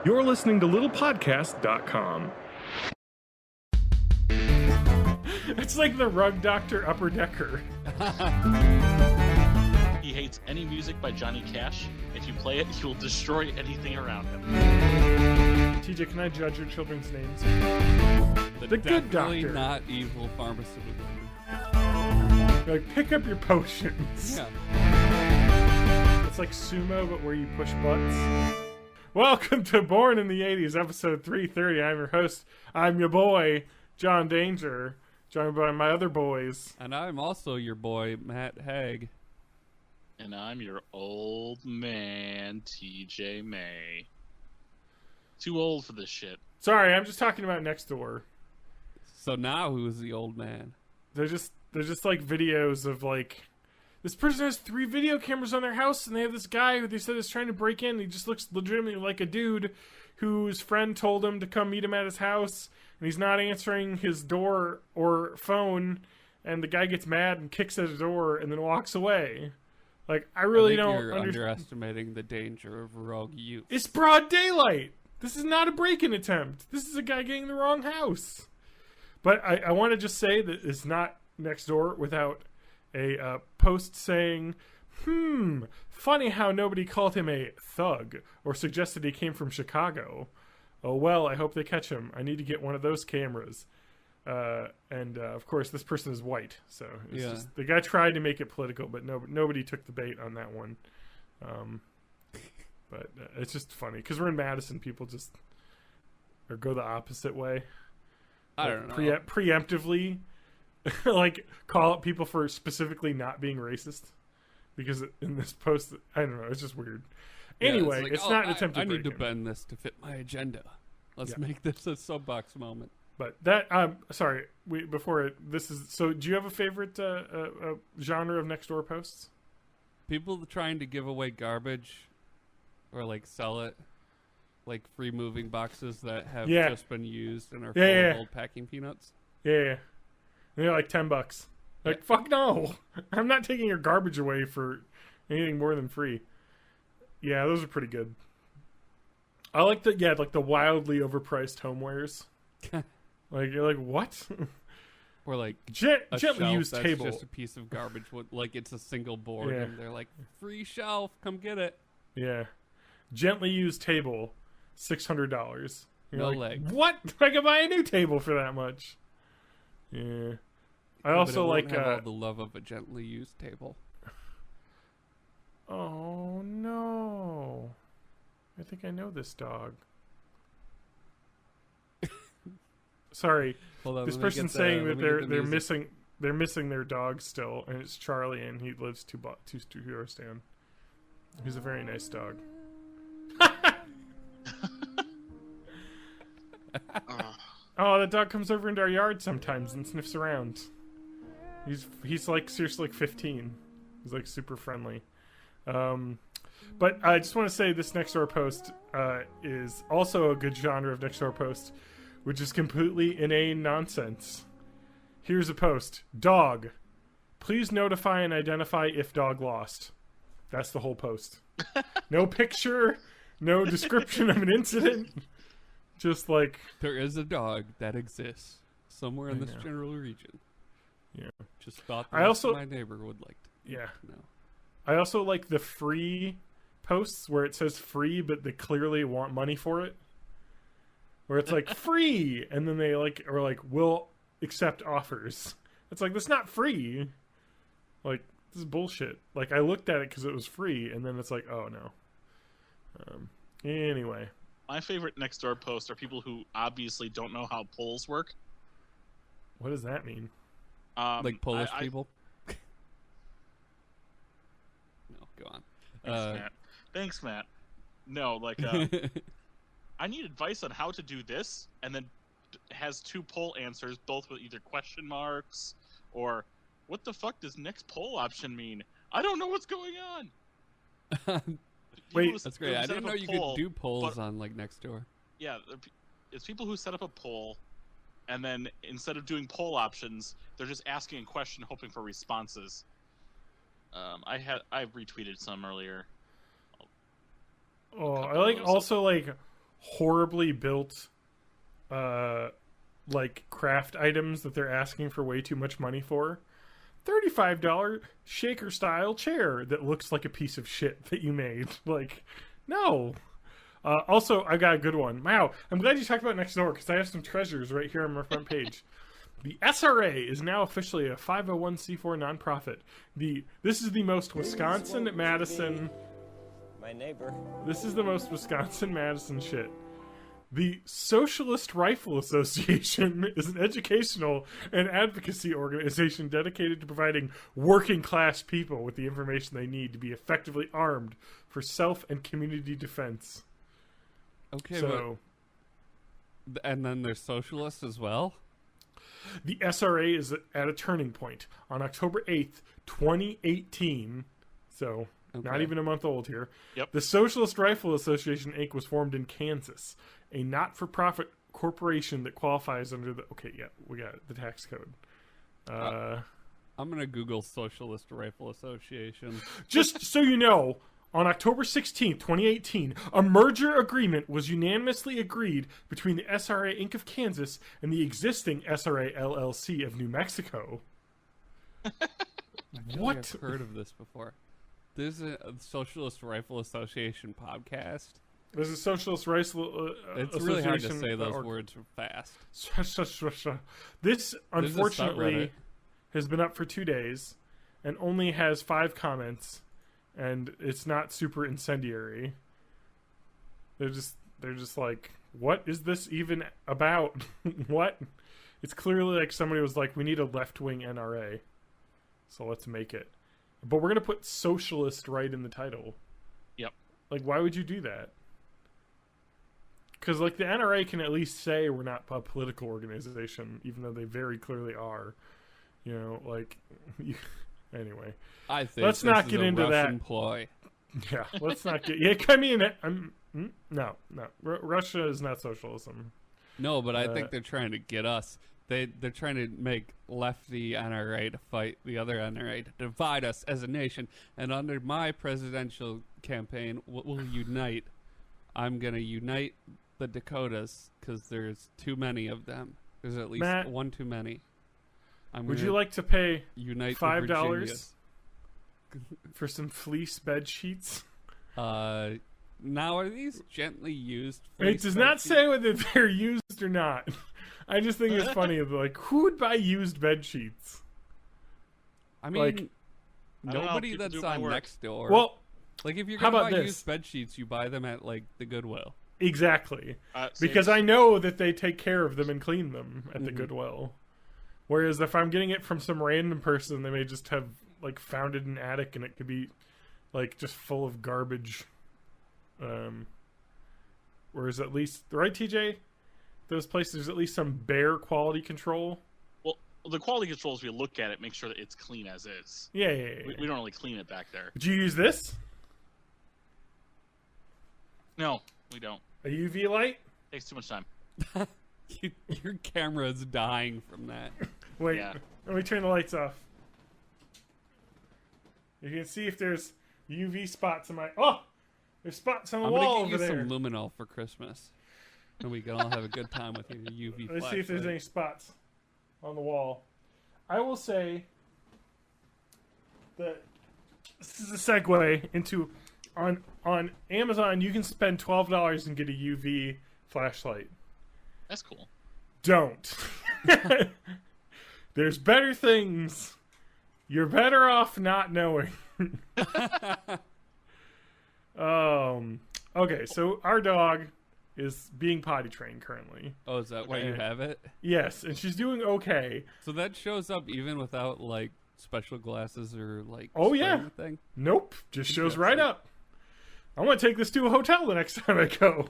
You're listening to littlepodcast.com. It's like the Rug Doctor Upper Decker. He hates any music by Johnny Cash. If you play it, he will destroy anything around him. TJ, can I judge your children's names? The Good Doctor. Not evil pharmaceutical. You're like, pick up your potions. Yeah. It's like sumo, but where you push butts. Welcome to Born in the 80s, episode 330. I'm your host. I'm your boy, John Danger, joined by my other boys. And I'm also your boy, Matt Haig. And I'm your old man, TJ May. Too old for this shit. Sorry, I'm just talking about next door. So now who's the old man? They're just like videos of like, this person has 3 video cameras on their house, and they have this guy who they said is trying to break in. He just looks legitimately like a dude whose friend told him to come meet him at his house, and he's not answering his door or phone, and the guy gets mad and kicks at the door and then walks away. Like, I really don't You're underestimating the danger of rogue youth. It's broad daylight. This is not a break-in attempt. This is a guy getting the wrong house. But I want to just say that it's not next door without a post saying, funny how nobody called him a thug or suggested he came from Chicago. Oh, well, I hope they catch him. I need to get one of those cameras. And of course, this person is white. So it's just, the guy tried to make it political, but nobody took the bait on that one. But it's just funny because we're in Madison. People just go the opposite way. I don't know. Preemptively, like, call out people for specifically not being racist. Because in this post, I don't know, it's just weird. Anyway, like, it's not an attempt to I need to break in. bend this to fit my agenda. Let's make this a soapbox moment. But that, sorry, so do you have a favorite genre of next door posts? People trying to give away garbage or like sell it, like free moving boxes that have just been used and are full of old packing peanuts. Yeah. And they're like $10. Like, fuck no. I'm not taking your garbage away for anything more than free. Yeah, those are pretty good. I like the wildly overpriced homewares. Like, you're like, what? Or like gently used that's table. Just a piece of garbage. Like it's a single board, and they're like, free shelf, come get it. Yeah, gently used table, $600. No like, legs. What? I could buy a new table for that much. Yeah. I also like all the love of a gently used table. Oh no! I think I know this dog. Sorry, Hold on, this person's saying that they're missing their dog still, and it's Charlie, and he lives two doors down. He's a very nice dog. Oh, the dog comes over into our yard sometimes and sniffs around. He's like seriously like 15. He's like super friendly. But I just want to say this next door post is also a good genre of next door post, which is completely inane nonsense. Here's a post. Dog. Please notify and identify if dog lost. That's the whole post. No picture, no description of an incident. Just like... There is a dog that exists somewhere in this general region. Yeah. Just thought my neighbor would like to. Yeah. No. I also like the free posts where it says free, but they clearly want money for it. Where it's like free, and then they are like, will accept offers. It's like, that's not free. Like, this is bullshit. Like, I looked at it because it was free, and then it's like, oh no. Anyway. My favorite next door posts are people who obviously don't know how polls work. What does that mean? Like Polish people? No, go on. Thanks, Matt. No, like, I need advice on how to do this, and then has 2 poll answers, both with either question marks or what the fuck does next poll option mean? I don't know what's going on. Wait, that's great. I didn't know you could do polls on like Nextdoor. Yeah, it's people who set up a poll, and then instead of doing poll options, they're just asking a question, hoping for responses. I retweeted some earlier. Oh, I like also like horribly built like craft items that they're asking for way too much money for. $35 shaker style chair that looks like a piece of shit that you made. Like, no. Also, I got a good one. Wow, I'm glad you talked about next door because I have some treasures right here on my front page. The SRA is now officially a 501c4 nonprofit. This is the most Wisconsin Madison. My neighbor. This is the most Wisconsin Madison shit. The Socialist Rifle Association is an educational and advocacy organization dedicated to providing working class people with the information they need to be effectively armed for self and community defense. Okay, so, and then there's socialists as well? The SRA is at a turning point. On October 8th, 2018, so not even a month old here, the Socialist Rifle Association, Inc. was formed in Kansas, a not-for-profit corporation that qualifies under the... Okay, yeah, we got it, the tax code. I'm going to Google Socialist Rifle Association. Just so you know, on October 16th, 2018, a merger agreement was unanimously agreed between the SRA Inc. of Kansas and the existing SRA LLC of New Mexico. What? I've heard of this before. There's a Socialist Rifle Association podcast. There's a Socialist Rifle Association. It's really hard to say those words fast. This, unfortunately, has been up for 2 days and only has 5 comments, and it's not super incendiary. They're just like, what is this even about? What? It's clearly like somebody was like, we need a left-wing NRA, so let's make it. But we're going to put socialist right in the title. Yep. Like, why would you do that? Because, like, the NRA can at least say we're not a political organization, even though they very clearly are. You know, like, anyway. I think let's not get into Russian that. Ploy. Yeah, let's not get. Yeah, I mean, no. Russia is not socialism. No, but I think they're trying to get us. They're trying to make lefty NRA to fight the other NRA to divide us as a nation. And under my presidential campaign, we'll unite. I'm gonna unite the Dakotas because there's too many of them. There's at least Matt, one too many. Would you like to pay unite $5 for some fleece bed sheets? Now are these gently used? It does not say whether they're used or not. I just think it's funny. Like, who would buy used bed sheets? I mean, like, nobody that's on Nextdoor. Well, like if you're gonna buy used bed sheets, you buy them at like the Goodwill. Exactly, because I know that they take care of them and clean them at the Goodwill. Whereas if I'm getting it from some random person, they may just have like found it in an attic and it could be like just full of garbage. Whereas at least, right, TJ? Those places, there's at least some bare quality control. Well, the quality control is we look at it, make sure that it's clean as is. Yeah. We don't really clean it back there. Did you use this? No, we don't. A UV light? Takes too much time. Your camera is dying from that. Wait, let me turn the lights off. You can see if there's UV spots in my... Oh! There's spots on the wall over there. I'm going to get you some luminol for Christmas. And we can all have a good time with your UV Let's see if there's any spots on the wall. I will say that this is a segue into... On Amazon, you can spend $12 and get a UV flashlight. That's cool. Don't. There's better things. You're better off not knowing. Okay, so our dog is being potty trained currently. Oh, is that why you have it? Yes, and she's doing okay. So that shows up even without, like, special glasses or, like, thing? Nope, just shows right up. I'm going to take this to a hotel the next time I go.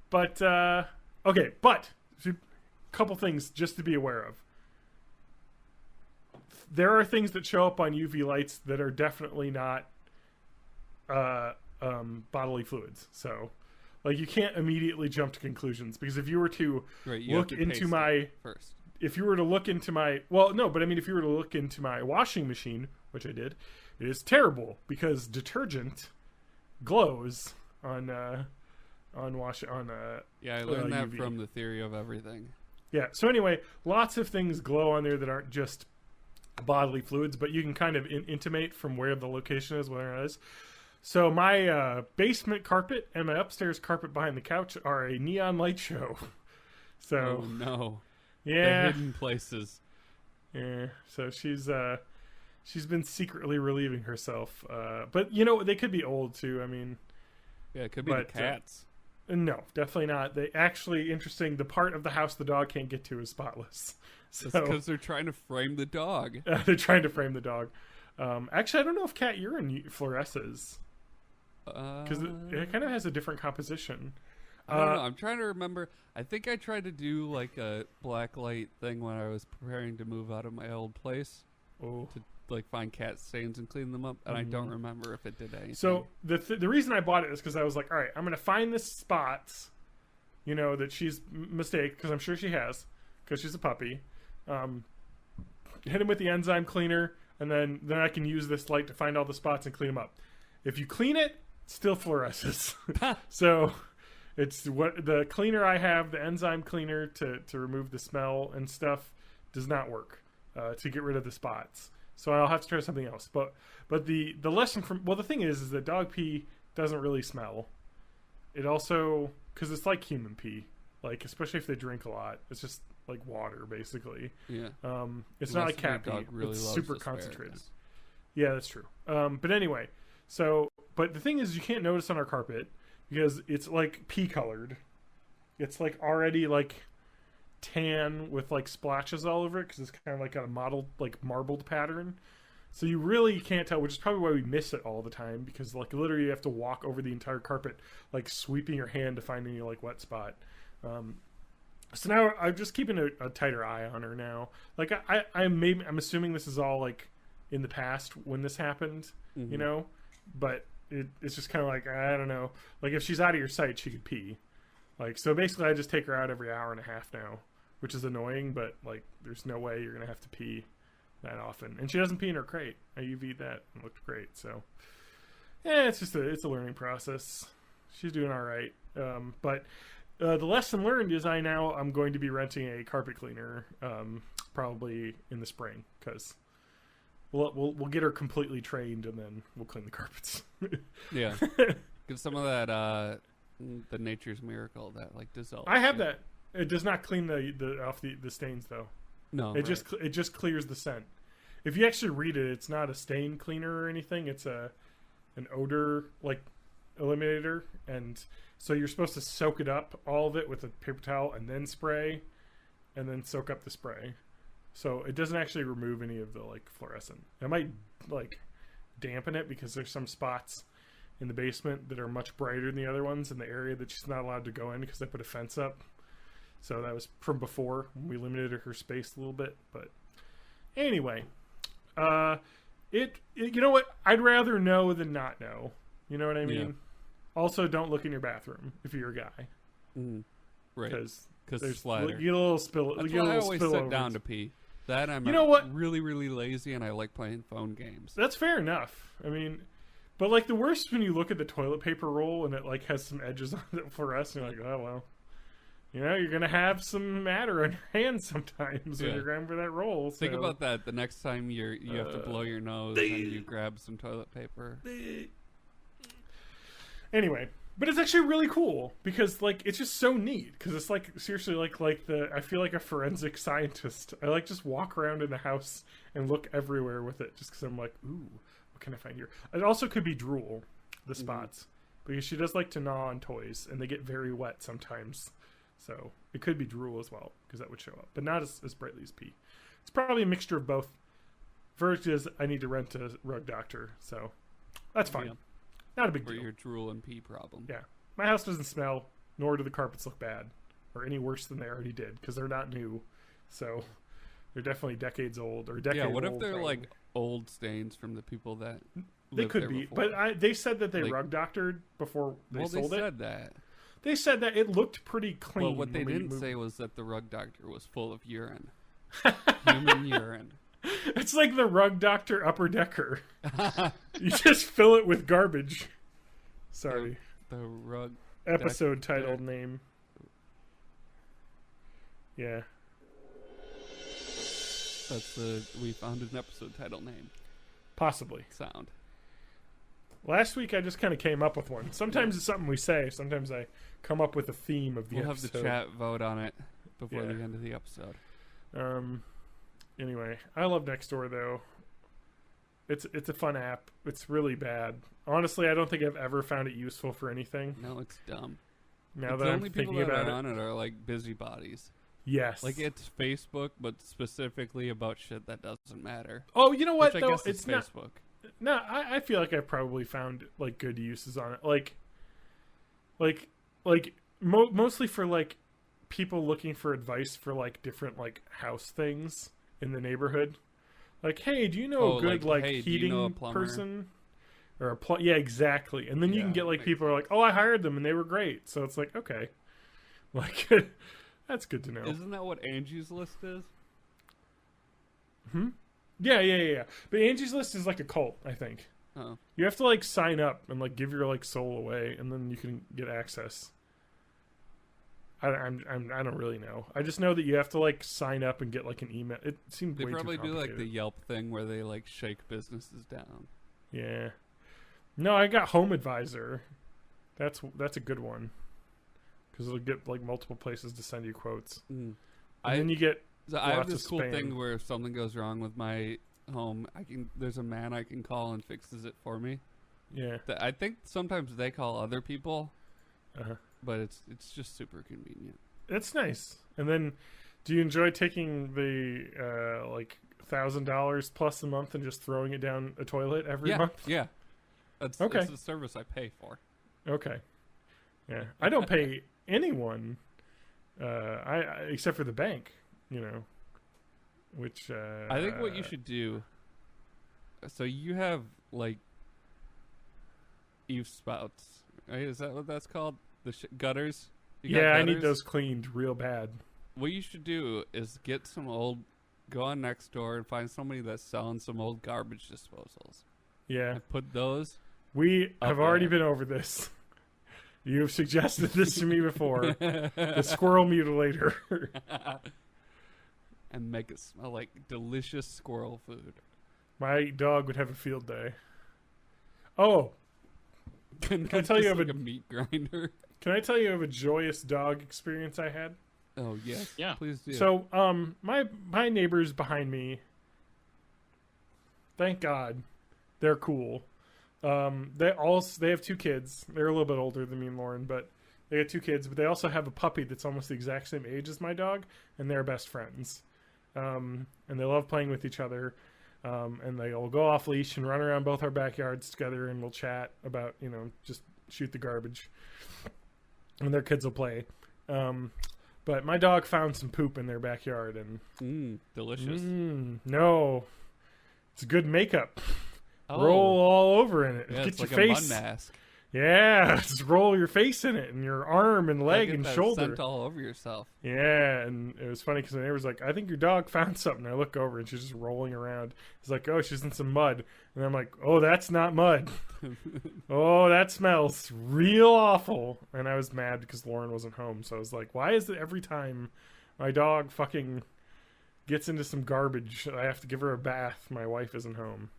But a couple things just to be aware of. There are things that show up on UV lights that are definitely not bodily fluids. So, like, you can't immediately jump to conclusions, because if you were to look into my... first. If you were to look into my... Well, no, but I mean, if you were to look into my washing machine, which I did, it is terrible, because detergent glows on on Yeah, I learned that UV. from The Theory of Everything. Yeah. So anyway, lots of things glow on there that aren't just bodily fluids, but you can kind of intimate from where the location is, where it is. So my basement carpet and my upstairs carpet behind the couch are a neon light show. So Oh no. yeah, The hidden places. yeah. So she's been secretly relieving herself. But they could be old too. I mean, Yeah, it could be But, the cats. no, definitely not. They actually interesting. The part of the house the dog can't get to is spotless. So It's because they're trying to frame the dog. they're trying to frame the dog. Actually, I don't know if cat urine fluoresces because it kind of has a different composition. I don't know. I'm trying to remember. I think I tried to do like a black light thing when I was preparing to move out of my old place Oh. to like find cat stains and clean them up, and I don't remember if it did anything. So the reason I bought it is because I was like, all right, I'm going to find the spots, that she's mistake, because I'm sure she has, because she's a puppy. Hit him with the enzyme cleaner, and then I can use this light to find all the spots and clean them up. If you clean it, still fluoresces. So it's what the cleaner I have, the enzyme cleaner to remove the smell and stuff, does not work to get rid of the spots. So I'll have to try something else. But the lesson from the thing is that dog pee doesn't really smell. It also, because it's like human pee, like especially if they drink a lot, it's just like water basically. yeah, It's Unless not like your cat pee. dog really It's loves super asparagus. concentrated. Yeah, that's true. But anyway, but the thing is, you can't notice on our carpet because it's like pea colored. It's like already like tan with like splashes all over it because it's kind of like a mottled, like marbled pattern. So you really can't tell, which is probably why we miss it all the time, because like literally you have to walk over the entire carpet, like sweeping your hand to find any like wet spot. So now I'm just keeping a tighter eye on her now. Like I'm assuming this is all like in the past when this happened, but it's just kind of like, I don't know. Like if she's out of your sight, she could pee. Like, so basically I just take her out every hour and a half now, which is annoying, but like there's no way you're going to have to pee that often. And she doesn't pee in her crate. I UV'd that and it looked great. So yeah, it's a learning process. She's doing all right. But the lesson learned is I'm going to be renting a carpet cleaner probably in the spring, because we'll get her completely trained and then we'll clean the carpets. Yeah. Give some of that the Nature's Miracle that like dissolves. I have that. It does not clean the off the stains though. No, It just clears the scent. If you actually read it, it's not a stain cleaner or anything. It's an odor like eliminator, and so you're supposed to soak it up, all of it, with a paper towel and then spray, and then soak up the spray. So it doesn't actually remove any of the like fluorescent. It might like dampen it because there's some spots in the basement that are much brighter than the other ones in the area that she's not allowed to go in because they put a fence up. So that was from before. We limited her space a little bit, but anyway, you know what? I'd rather know than not know. You know what I mean? Yeah. Also, don't look in your bathroom if you're a guy, right, because there's slider. you get a little spill. That's you get a why I little always spill sit over. down to pee. That I'm You know what? really, really lazy, and I like playing phone games. That's fair enough. I mean, but like the worst is when you look at the toilet paper roll and it like has some edges on it for us, and you're like, oh well. You're gonna have some matter on your hands sometimes when Yeah. you're grabbing for that roll. Think so. about that the next time you have to blow your nose and you grab some toilet paper. Anyway, but it's actually really cool because like it's just so neat because it's like seriously like I feel like a forensic scientist. I like just walk around in the house and look everywhere with it just because I'm like, ooh, what can I find here? It also could be drool, the spots, because she does like to gnaw on toys and they get very wet sometimes. So it could be drool as well because that would show up, but not as brightly as pee. It's probably a mixture of both. First is I need to rent a rug doctor, so that's fine. Yeah. Not a big For deal. your drool and pee problem. Yeah. My house doesn't smell, nor do the carpets look bad, or any worse than they already did, because they're not new. So they're definitely decades old, or decades Yeah, what if old, they're probably. like old stains from the people that They lived could there be, before? but they said that they Like- rug doctored before they well, sold they it. said that. They said that it looked pretty clean. Well, what they when we didn't moved. say was that the rug doctor was full of urine. Human urine. It's like the rug doctor upper decker. You just fill it with garbage. Sorry. The rug episode title name. Yeah. We found an episode title name. Possibly. Sound. Last week I just kind of came up with one. Sometimes it's something we say. Sometimes I come up with a theme of the We'll episode. have the chat vote on it before Yeah. the end of the episode. Anyway, I love Nextdoor though. It's a fun app. It's really bad. Honestly, I don't think I've ever found it useful for anything. No, it's dumb. Now The that I'm only people thinking that about are it. on it are like busybodies. Yes. Like it's Facebook, but specifically about shit that doesn't matter. Oh, you know what Which I though? guess is It's not. Facebook. No, I feel like I've probably found like good uses on it. Mostly for like people looking for advice for like different like house things in the neighborhood. Like, hey, do you know a good like hey, do heating you know a plumber? person? Or yeah, exactly. And then you Yeah, can get like like- people are like, oh, I hired them and they were great. So it's like, okay, like that's good to know. Isn't that what Angie's List is? Yeah. But Angie's List is like a cult, I think. Oh, You have to like sign up and like give your like soul away, and then you can get access. I don't really know. I just know that you have to like sign up and get like an email. It seems they way probably too do like the complicated. Yelp thing where they like shake businesses down. Yeah. No, I got Home Advisor. That's a good one because it'll get like multiple places to send you quotes, and then you get So I have lots this of cool spam. thing where if something goes wrong with my home, there's a man I can call and fixes it for me. yeah. I think sometimes they call other people, Uh-huh. but it's just super convenient. It's nice. And then, do you enjoy taking the like $1,000 plus a month and just throwing it down a toilet every month? Yeah. It's Okay. a service I pay for. Okay. Yeah, I don't pay anyone, I except for the bank, you know, which I think what you should do. So you have like eave spouts, right? Is that what that's called? The gutters. You got Yeah, I need gutters? those cleaned real bad. What you should do is get go on Nextdoor and find somebody that's selling some old garbage disposals. Yeah, And put those. we Up have already there. been over this. You've suggested this to me before. The squirrel mutilator. And make it smell like delicious squirrel food. My dog would have a field day. Oh, Can I tell you of like a- a meat grinder? can I tell you of a joyous dog experience I had? Oh yes. Yeah. Please do. So, my neighbors behind me, thank God, they're cool. They have two kids. They're a little bit older than me and Lauren, but they got two kids. But they also have a puppy that's almost the exact same age as my dog, and they're best friends. And they love playing with each other. And they'll go off leash and run around both our backyards together, and we'll chat about, just shoot the garbage. And their kids will play. But my dog found some poop in their backyard, and Delicious. no, it's good makeup. Oh. Roll all over in it. Yeah, Get it's your like face. a mud mask. Yeah, just roll your face in it, and your arm and leg Get and that shoulder. scent all over yourself. Yeah, and it was funny because the neighbor's like, "I think your dog found something." I look over and she's just rolling around. He's like, "Oh, she's in some mud," and I'm like, "Oh, that's not mud. Oh, that smells real awful." And I was mad because Lauren wasn't home, so I was like, "Why is it every time my dog fucking gets into some garbage, I have to give her a bath? My wife isn't home,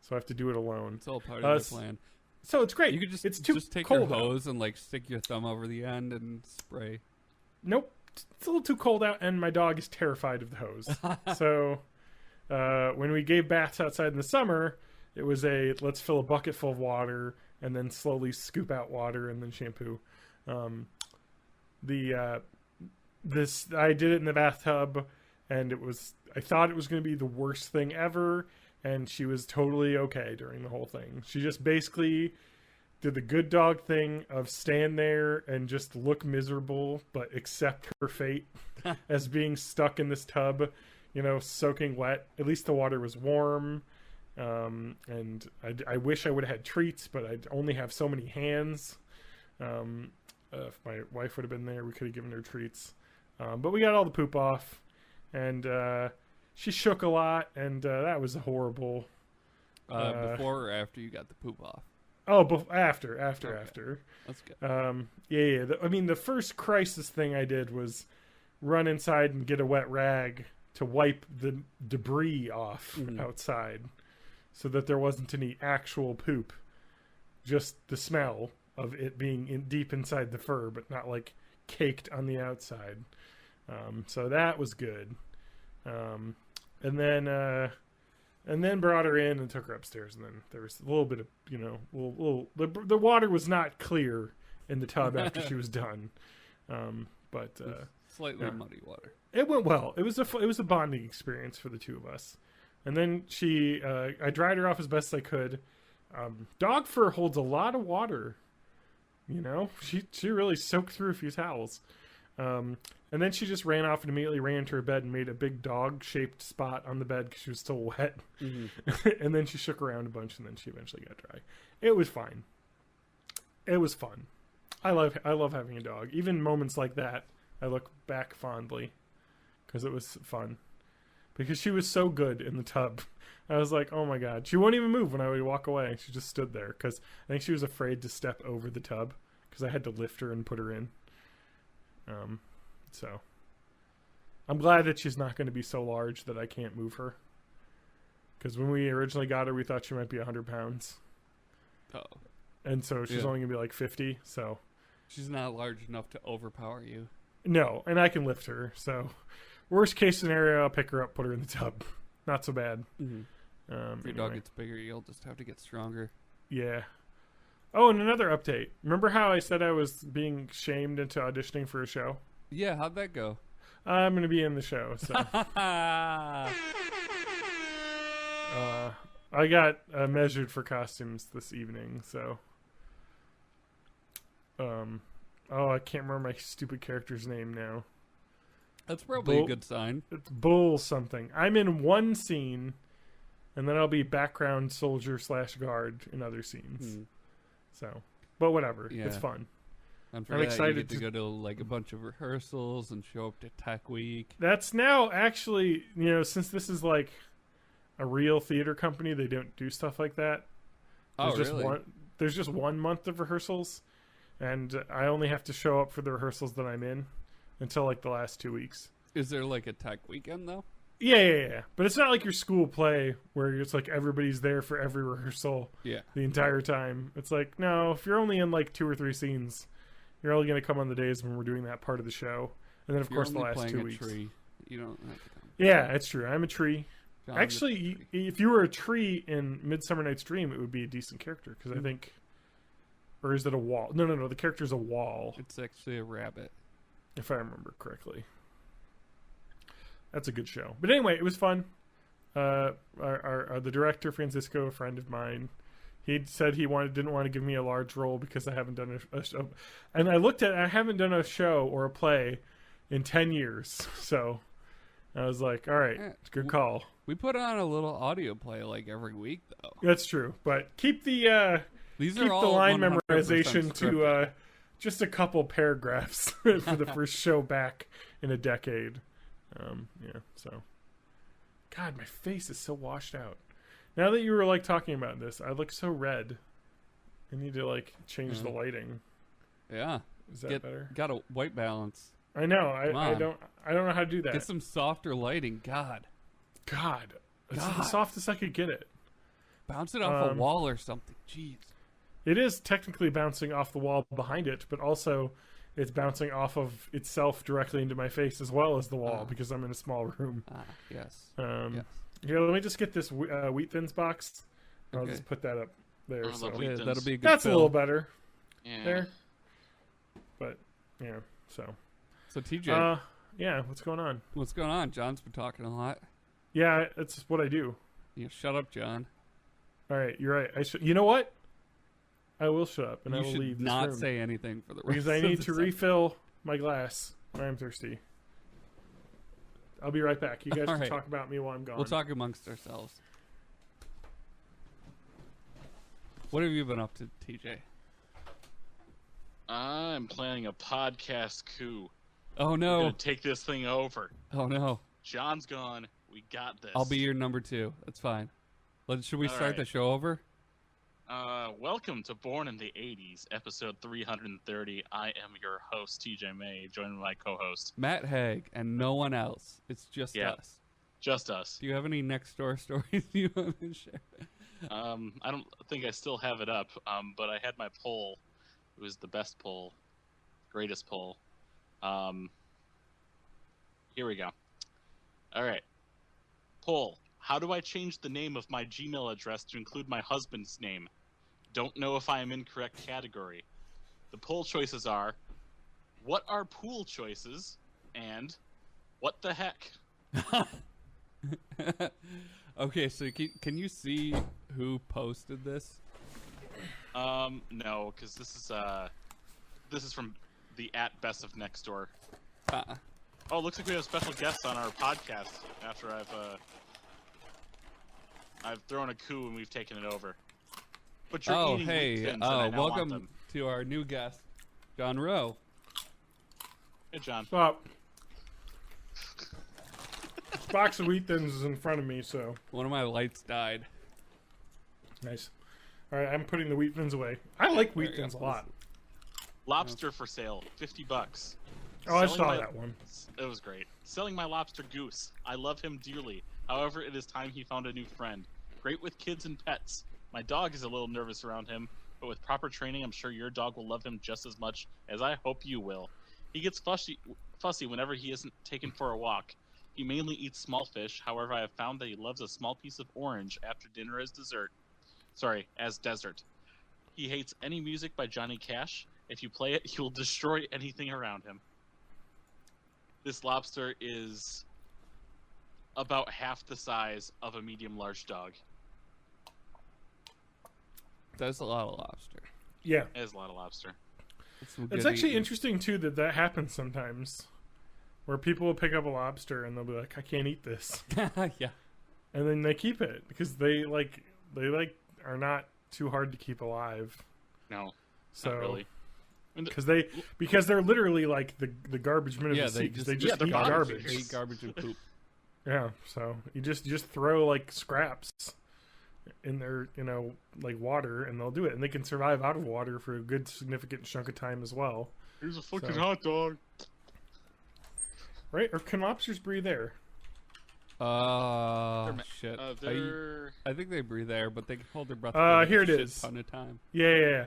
so I have to do it alone." It's all part of s- the plan. So it's great. You could it's too just take cold your out. hose and like stick your thumb over the end and spray. Nope. It's a little too cold out, and my dog is terrified of the hose. So when we gave baths outside in the summer, it was let's fill a bucket full of water and then slowly scoop out water and then shampoo. I did it in the bathtub, and I thought it was going to be the worst thing ever, and she was totally okay during the whole thing. She just basically did the good dog thing of stand there and just look miserable, but accept her fate as being stuck in this tub, soaking wet. At least the water was warm. And I wish I would have had treats, but I'd only have so many hands. If my wife would have been there, we could have given her treats. But we got all the poop off, and she shook a lot, and that was horrible. Before or after you got the poop off? Oh, after. That's good. Yeah. The first crisis thing I did was run inside and get a wet rag to wipe the debris off outside, so that there wasn't any actual poop, just the smell of it being deep inside the fur, but not like caked on the outside. So that was good. And then brought her in and took her upstairs, and then there was a little bit of, the water was not clear in the tub after she was done. But Slightly muddy water. it went well. It was a bonding experience for the two of us. And then I dried her off as best I could. Dog fur holds a lot of water. She really soaked through a few towels. And then she just ran off and immediately ran to her bed and made a big dog-shaped spot on the bed because she was still wet. And then she shook around a bunch, and then she eventually got dry. It was fine. It was fun. I love having a dog. Even moments like that, I look back fondly because it was fun. Because she was so good in the tub. I was like, oh my god. She wouldn't even move when I would walk away. She just stood there because I think she was afraid to step over the tub because I had to lift her and put her in. So I'm glad that she's not going to be so large that I can't move her. Because when we originally got her, we thought she might be 100 pounds. Oh. And so she's only going to be like 50. So she's not large enough to overpower you. No, and I can lift her. So worst case scenario, I'll pick her up, put her in the tub. Not so bad. If your dog gets bigger, you'll just have to get stronger. Yeah. Oh, and another update. Remember how I said I was being shamed into auditioning for a show? Yeah, how'd that go? I'm going to be in the show, so. I got measured for costumes this evening, so. I can't remember my stupid character's name now. That's probably a good sign. It's Bull something. I'm in one scene, and then I'll be background soldier / guard in other scenes. So, but whatever. Yeah. It's fun. I'm excited to go to like a bunch of rehearsals and show up to Tech Week. That's now actually, since this is like a real theater company, they don't do stuff like that. Really? There's just 1 month of rehearsals, and I only have to show up for the rehearsals that I'm in until like the last 2 weeks. Is there like a Tech Weekend though? Yeah. But it's not like your school play where it's like everybody's there for every rehearsal the entire time. It's like, no, if you're only in like 2 or 3 scenes, you're only going to come on the days when we're doing that part of the show. And then, of course, the last 2 weeks. Tree, you don't have to come. Yeah, it's true. I'm a tree. Actually, if you were a tree in Midsummer Night's Dream, it would be a decent character. Because I think... Or is it a wall? No. The character's a wall. It's actually a rabbit. If I remember correctly. That's a good show. But anyway, it was fun. The director, Francisco, a friend of mine, he said he didn't want to give me a large role because I haven't done a show. And I haven't done a show or a play in 10 years. So I was like, all right, it's a good call. We put on a little audio play like every week, though. That's true. But keep the line memorization to just a couple paragraphs for the first show back in a decade. So. God, my face is so washed out. Now that you were like talking about this, I look so red. I need to like change the lighting. Yeah. Is that better? Got a white balance. I know. I don't know how to do that. Get some softer lighting. God. It's the softest I could get it. Bounce it off a wall or something. Jeez. It is technically bouncing off the wall behind it, but also it's bouncing off of itself directly into my face as well as the wall because I'm in a small room. Yes. Yes. Here, let me just get this Wheat Thins box. I'll just put that up there. That'll be a good That's fill. a little better. Yeah. There. But, so. So, TJ. What's going on? What's going on? John's been talking a lot. Yeah, that's what I do. Shut up, John. All right, you're right. You know what? I will shut up and I will leave this room. Not say anything for the rest because I need to refill my glass. I'm thirsty. I'll be right back. You guys can talk about me while I'm gone. We'll talk amongst ourselves. What have you been up to, TJ? I'm planning a podcast coup. Oh, no. We're going to take this thing over. Oh, no. John's gone. We got this. I'll be your number 2. That's fine. Should we start the show over? Welcome to Born in the 80s, episode 330. I am your host, TJ May, joined by my co-host, Matt Haig, and no one else. It's just us. Just us. Do you have any next door stories you want to share? I don't think I still have it up, but I had my poll. It was the best poll, greatest poll. Here we go. All right. Poll. How do I change the name of my Gmail address to include my husband's name? Don't know if I am in correct category. The poll choices are, what are pool choices? And what the heck? Okay, so can you see who posted this? No, because this is from the @best of next door. Oh, looks like we have special guests on our podcast after I've thrown a coup and we've taken it over. But you're eating wheat thins, and I now want them. Welcome to our new guest, John Rowe. Hey, John. Stop. Box of wheat thins is in front of me, so One of my lights died. nice. All right, I'm putting the wheat thins away. I like wheat thins a lot. Lobster for sale, $50. Oh, I Selling saw my- that one. It was great. Selling my lobster goose. I love him dearly. However, it is time he found a new friend. Great with kids and pets. My dog is a little nervous around him, but with proper training, I'm sure your dog will love him just as much as I hope you will. He gets fussy whenever he isn't taken for a walk. He mainly eats small fish. However, I have found that he loves a small piece of orange after dinner as dessert. As dessert. He hates any music by Johnny Cash. If you play it, he will destroy anything around him. This lobster is about half the size of a medium-large dog. That's a lot of lobster. Yeah. It is a lot of lobster. It's actually interesting, too, that happens sometimes. Where people will pick up a lobster and they'll be like, I can't eat this. Yeah. And then they keep it because they are not too hard to keep alive. No, So not really. because they're literally like the garbage men of Yeah, the they sea, 'cause just- they yeah, just they're eat garbage. garbage. They eat garbage and poop. Yeah, so you just throw like scraps in their like water, and they'll do it, and they can survive out of water for a good significant chunk of time as well. Here's a fucking So- hot dog. Right? Or can lobsters breathe air? Shit. They're... I think they breathe air, but they can hold their breath Uh, for here a it shit is. ton of time. Yeah.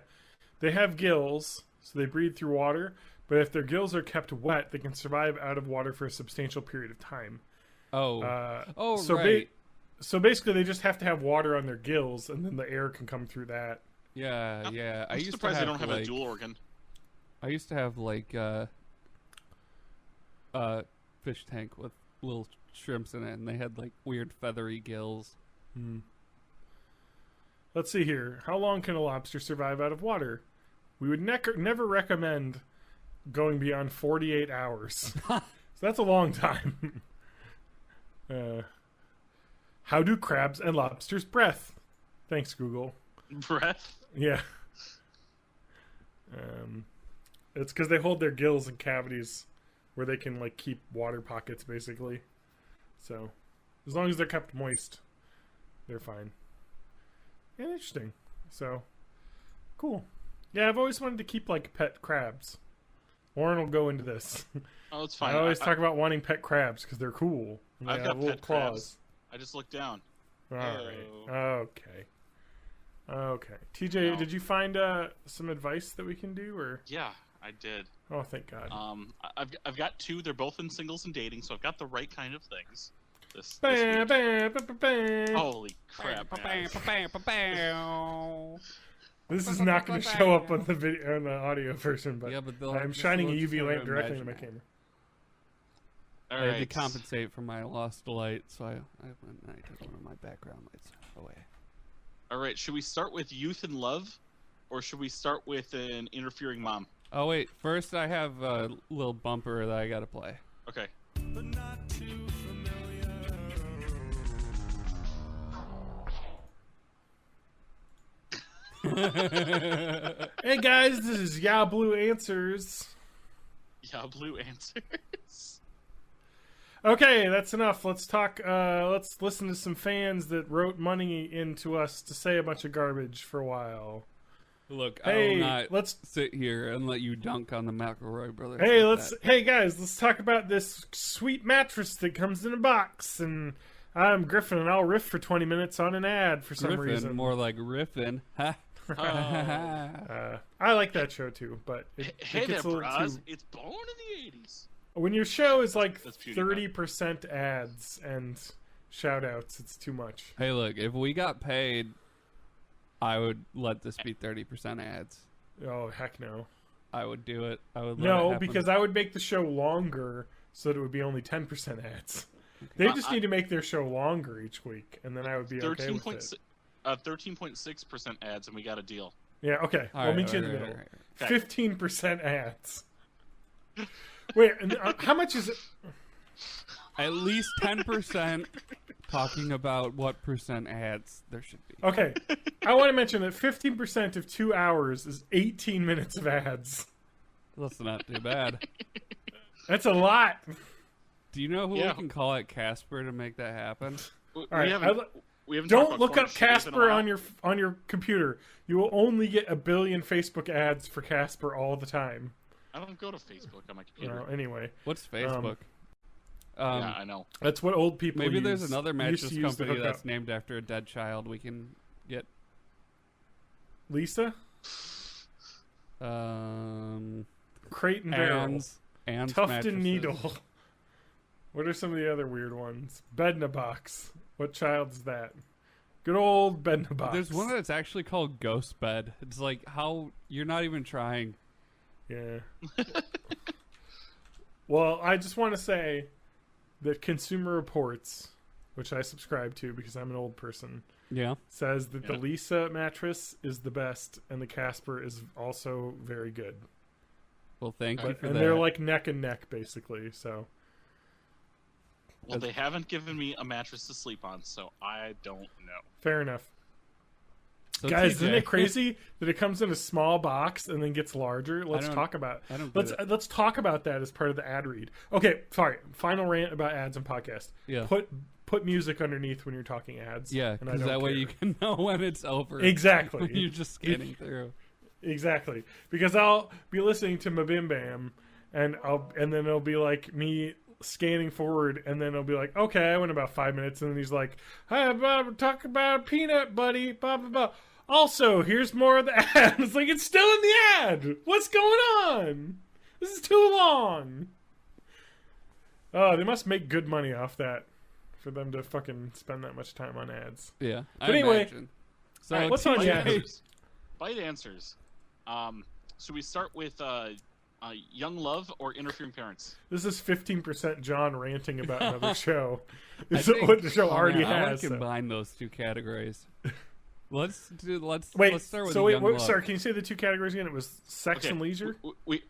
They have gills, so they breathe through water. But if their gills are kept wet, they can survive out of water for a substantial period of time. Oh. So right. So basically, they just have to have water on their gills, and then the air can come through that. Yeah. I'm surprised they don't have a dual organ. I used to have like fish tank with little shrimps in it, and they had like weird feathery gills. Let's see here. How long can a lobster survive out of water? We would never recommend going beyond 48 hours. So that's a long time. How do crabs and lobsters breath? Thanks, Google. Breath? Yeah. It's because they hold their gills in cavities where they can like keep water pockets, basically. So, as long as they're kept moist, they're fine. Yeah, interesting. So, cool. Yeah, I've always wanted to keep like pet crabs. Lauren will go into this. Oh, it's fine. I always talk about wanting pet crabs because they're cool. And they I've have got little pet claws. crabs. I just looked down. All right. Hey-o. Okay. TJ, No. did you find some advice that we can do, or? Yeah, I did. Oh, thank God. I've got two. They're both in singles and dating, so I've got the right kind of things. This Bam, week. bam, bam, bam, bam. Holy crap! man. This is not going to show up on the video, on the audio version, but, Yeah, but they'll I'm just shining a look UV sort lamp of directly into my imaginary. camera. All I had to right. compensate for my lost light, so I took one of my background lights away. All right. Should we start with youth and love, or should we start with an interfering mom? Oh wait, first I have a little bumper that I gotta play. Okay. Hey guys, this is Ya Blue Answers. Yeah, blue answers. Okay, that's enough. Let's talk. Let's listen to some fans that wrote money into us to say a bunch of garbage for a while. Look, Hey, I will not let's- sit here and let you dunk on the McElroy brothers. Hey, like let's. that. Hey guys, let's talk about this sweet mattress that comes in a box. And I'm Griffin, and I'll riff for 20 minutes on an ad for some Griffin, reason. more like riffin. Ha. I like that show too, but it Hey there, gets a little bros. too. It's born in the 80s. When your show is like That's PewDiePie. 30% ads and shout outs, it's too much. Hey, look, if we got paid, I would let this be 30% ads. Oh, heck no. I would do it. I would let it No, happen. because I would make the show longer so that it would be only 10% ads. They just need to make their show longer each week, and then I would be okay with it. 13.6% ads, and we got a deal. Yeah, okay. All We'll right, meet you in the all right, middle. all right, all right. 15% ads. Wait, and, how much is it? At least 10% talking about what percent ads there should be. Okay, I want to mention that 15% of 2 hours is 18 minutes of ads. That's not too bad. That's a lot. Do you know who Yeah. we can call at Casper to make that happen? We All right, haven't talked don't about look corn up shivers in a Casper while. on your computer. You will only get a billion Facebook ads for Casper all the time. I don't go to Facebook on my You computer. know, anyway, What's Facebook? Yeah, I know. that's what old people Maybe use. there's another Used mattress to use to company hook that's up. named after a dead child we can get. Lisa, Crate and Barrel, Ann's Tuft mattresses. and Needle. What are some of the other weird ones? Bed in a Box. What child's that? Good old Bed in a Box. There's one that's actually called Ghost Bed. It's like how you're not even trying. Yeah. Well, I just want to say that Consumer Reports, which I subscribe to because I'm an old person, Yeah. says that the Yeah. Lisa mattress is the best and the Casper is also very good. Well, thank you But, for and that. they're like neck and neck, basically. So Well, they haven't given me a mattress to sleep on, so I don't know. fair enough. So Guys, TJ, isn't it crazy that it comes in a small box and then gets larger? Let's don't- talk about. I don't get Let's talk about that as part of the ad read. Okay, sorry. Final rant about ads and podcasts. Yeah. Put music underneath when you're talking ads. Yeah, and I because don't that way care. you can know when it's over. Exactly. When you're just scanning through. Exactly, because I'll be listening to Mabim Bam, and then it'll be like me scanning forward, and then it'll be like, okay, I went about 5 minutes, and then he's like, "Hey, Bob, talk about peanut, buddy." Blah blah blah. Also, here's more of the ad. It's like it's still in the ad. What's going on? This is too long. Oh, they must make good money off that for them to fucking spend that much time on ads. Yeah. But anyway, imagine. So all right, what's on TJ, your Bite ad? answers. Bite answers. So we start with Young Love or Interfering Parents. This is 15% John ranting about another show. I This is think- what the show oh, already man, I want has. to so. combine those two categories. Let's Wait, start with so wait, Young what, Love. sorry, can you say the two categories again? It was sex and leisure? We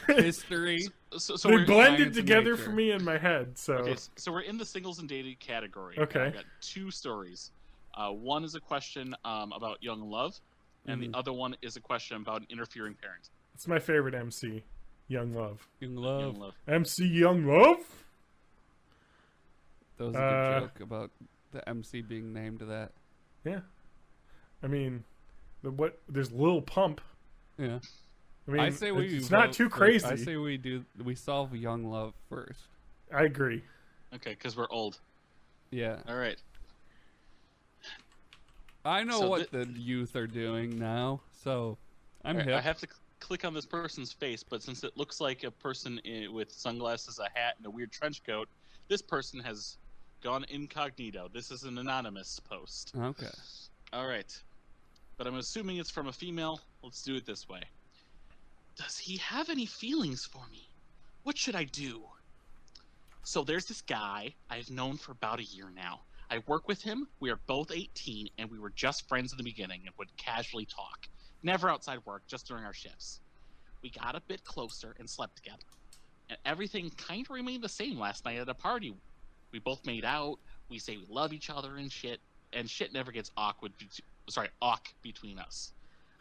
History. so They we're blended science and together nature. for me in my head, so... okay. So we're in the singles and dating category. Okay. I got two stories. One is a question about young love, and Mm-hmm. the other one is a question about an interfering parent. It's my favorite MC, Young Love. Young Love. Young love. MC Young Love? That was a good joke about the MC being named that. Yeah. I mean, there's Lil Pump. Yeah. I mean, I say we. it's not vote too for- crazy. I say we solve Young Love first. I agree. Okay, because we're old. Yeah. All right. I know So what the youth are doing now, so I'm All right, hip. I have to click on this person's face, but since it looks like a person with sunglasses, a hat, and a weird trench coat, this person has gone incognito. This is an anonymous post. Okay. All right. But I'm assuming it's from a female. Let's do it this way. Does he have any feelings for me? What should I do? So there's this guy I've known for about a year now. I work with him. We are both 18, and we were just friends in the beginning and would casually talk. Never outside work, just during our shifts. We got a bit closer and slept together. And everything kind of remained the same last night at a party. We both made out. We say we love each other and shit never gets awkward between us.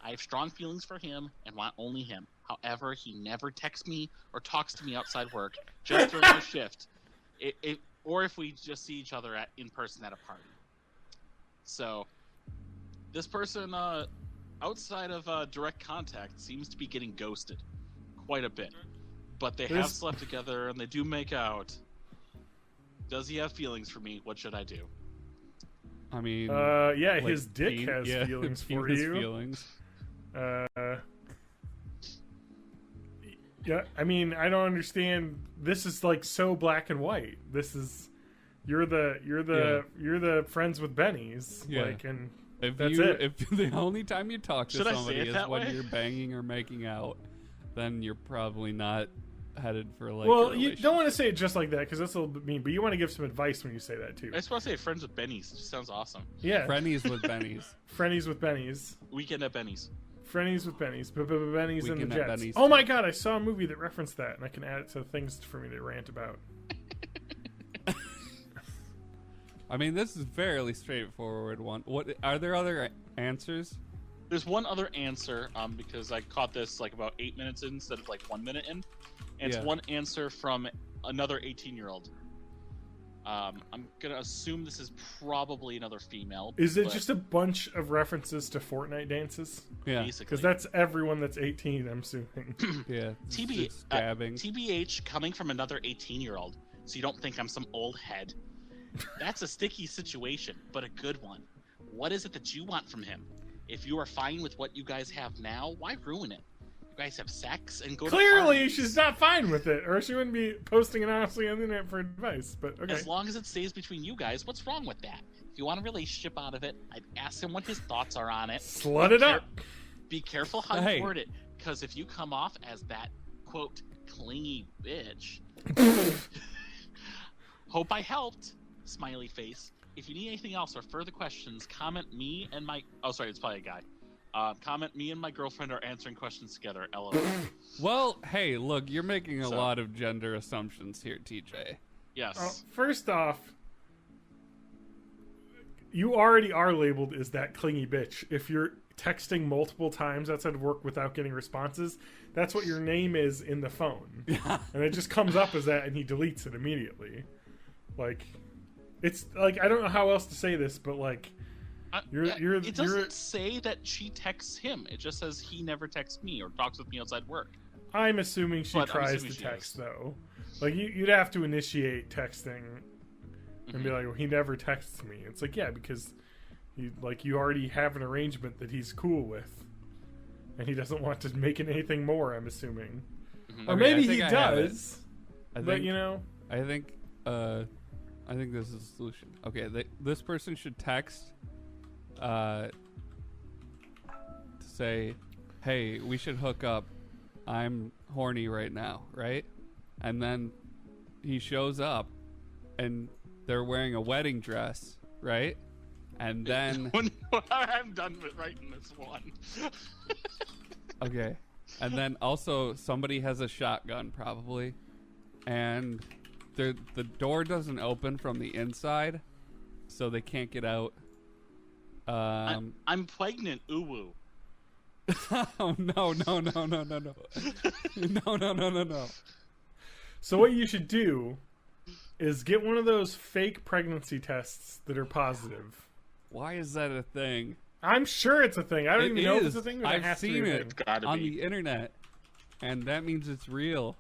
I have strong feelings for him and want only him. However, he never texts me or talks to me outside work, just during my shift. Or if we just see each other in person at a party. So, this person, outside of direct contact, seems to be getting ghosted quite a bit. But they have slept together and they do make out. Does he have feelings for me? What should I do? I mean, yeah, like, his dick has feelings for you. Feelings. Yeah, I mean, I don't understand. This is like so black and white. This is you're the friends with bennies, like, and that's it. If the only time you talk to Should I say somebody it is that when way? you're banging or making out, then you're probably not headed for like. Well, a you don't want to say it just like that because that's a little bit mean. But you want to give some advice when you say that too. I just want to say friends with Bennies. It just sounds awesome. Yeah, Frennies with bennies. Frennies with bennies. Weekend at Benny's. Frennies with bennies. Bennies and the Weekend at Jets. Benny's, Oh my too. god, I saw a movie that referenced that, and I can add it to things for me to rant about. I mean, this is fairly straightforward one. What are there other answers? There's one other answer, because I caught this like about 8 minutes in instead of like 1 minute in. And Yeah. it's one answer from another 18-year-old. I'm gonna assume this is probably another female. Is it but just a bunch of references to Fortnite dances? Yeah, basically? Because that's everyone that's 18, I'm assuming. yeah. It's stabbing. TBH coming from another 18-year-old, so you don't think I'm some old head. That's a sticky situation, but a good one. What is it that you want from him? If you are fine with what you guys have now, why ruin it? You guys have sex and go to Clearly, parties. she's not fine with it, or she wouldn't be posting it honestly on the internet for advice. But okay. As long as it stays between you guys, what's wrong with that? If you want a relationship out of it, I'd ask him what his thoughts are on it. Slut it up. Be careful how Hey. you word it, because if you come off as that, quote, clingy bitch, hope I helped, smiley face. If you need anything else or further questions, comment me and my... Oh, sorry, it's probably a guy. Comment me and my girlfriend are answering questions together, LOL. Well, hey, look, you're making a lot of gender assumptions here, TJ. Yes. First off, you already are labeled as that clingy bitch. If you're texting multiple times outside of work without getting responses, that's what your name is in the phone. And it just comes up as that, and he deletes it immediately. Like, it's like, I don't know how else to say this, but like, it doesn't say that she texts him. It just says he never texts me or talks with me outside work. I'm assuming she But I'm tries assuming to she text, does. though. Like, you'd have to initiate texting and be like, well, he never texts me. It's like, yeah, because you already have an arrangement that he's cool with. And he doesn't want to make it anything more, I'm assuming. Or Okay, maybe I think he I have it. does. I But, think, you know, I think this is a solution. Okay, this person should text to say, hey, we should hook up. I'm horny right now, right? And then he shows up and they're wearing a wedding dress, right? And then I'm done with writing this one. okay. And then also somebody has a shotgun probably. And the door doesn't open from the inside, so they can't get out. I'm pregnant, uwu. Oh no. No. so what you should do is get one of those fake pregnancy tests that are positive. Why is that a thing? I'm sure it's a thing. I don't even know if is. it's a thing, but I've it has to seen be a it thing. Gotta on be. the internet, and that means it's real.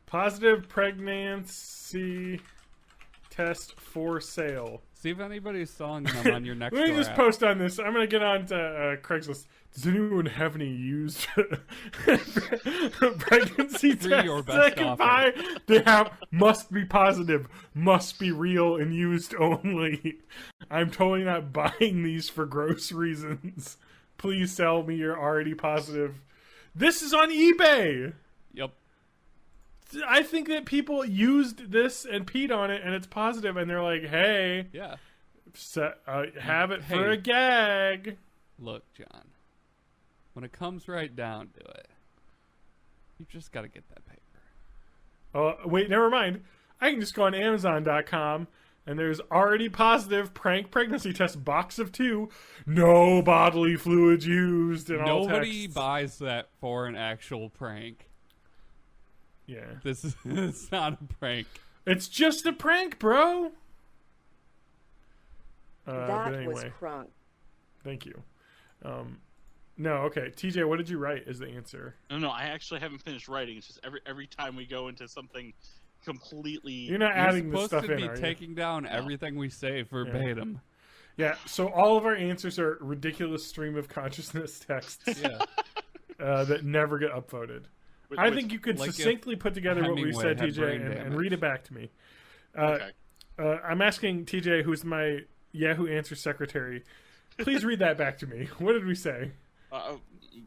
Positive pregnancy test for sale. See if anybody's selling them on your next Let me door just app. post on this. I'm going to get on to Craigslist. Does anyone have any used pregnancy Free tests your that I best can offer. buy? They have must be positive, must be real, and used only. I'm totally not buying these for gross reasons. Please sell me your already positive. This is on eBay. Yep. I think that people used this and peed on it, and it's positive, and they're like, "Hey, Yeah. have it for Hey. a gag." Look, John. When it comes right down to it, you just got to get that paper. Oh, wait, never mind. I can just go on Amazon.com, and there's already positive prank pregnancy test box of 2. No bodily fluids used in all Nobody texts. buys that for an actual prank. Yeah. This is it's not a prank. It's just a prank, bro. But That anyway, was crunk. thank you. No, okay. TJ, what did you write as the answer? No, I actually haven't finished writing. It's just every time we go into something completely. You're not You're adding this supposed stuff to in, be are you? taking down everything we say verbatim. Yeah, so all of our answers are ridiculous stream of consciousness texts Yeah. that never get upvoted. Which- I which- think you could like if succinktly put together what we Hemingway said, had TJ, brain and damage. read it back to me. Okay. I'm asking TJ, who's my Yahoo Answers secretary, please read that back to me. What did we say? A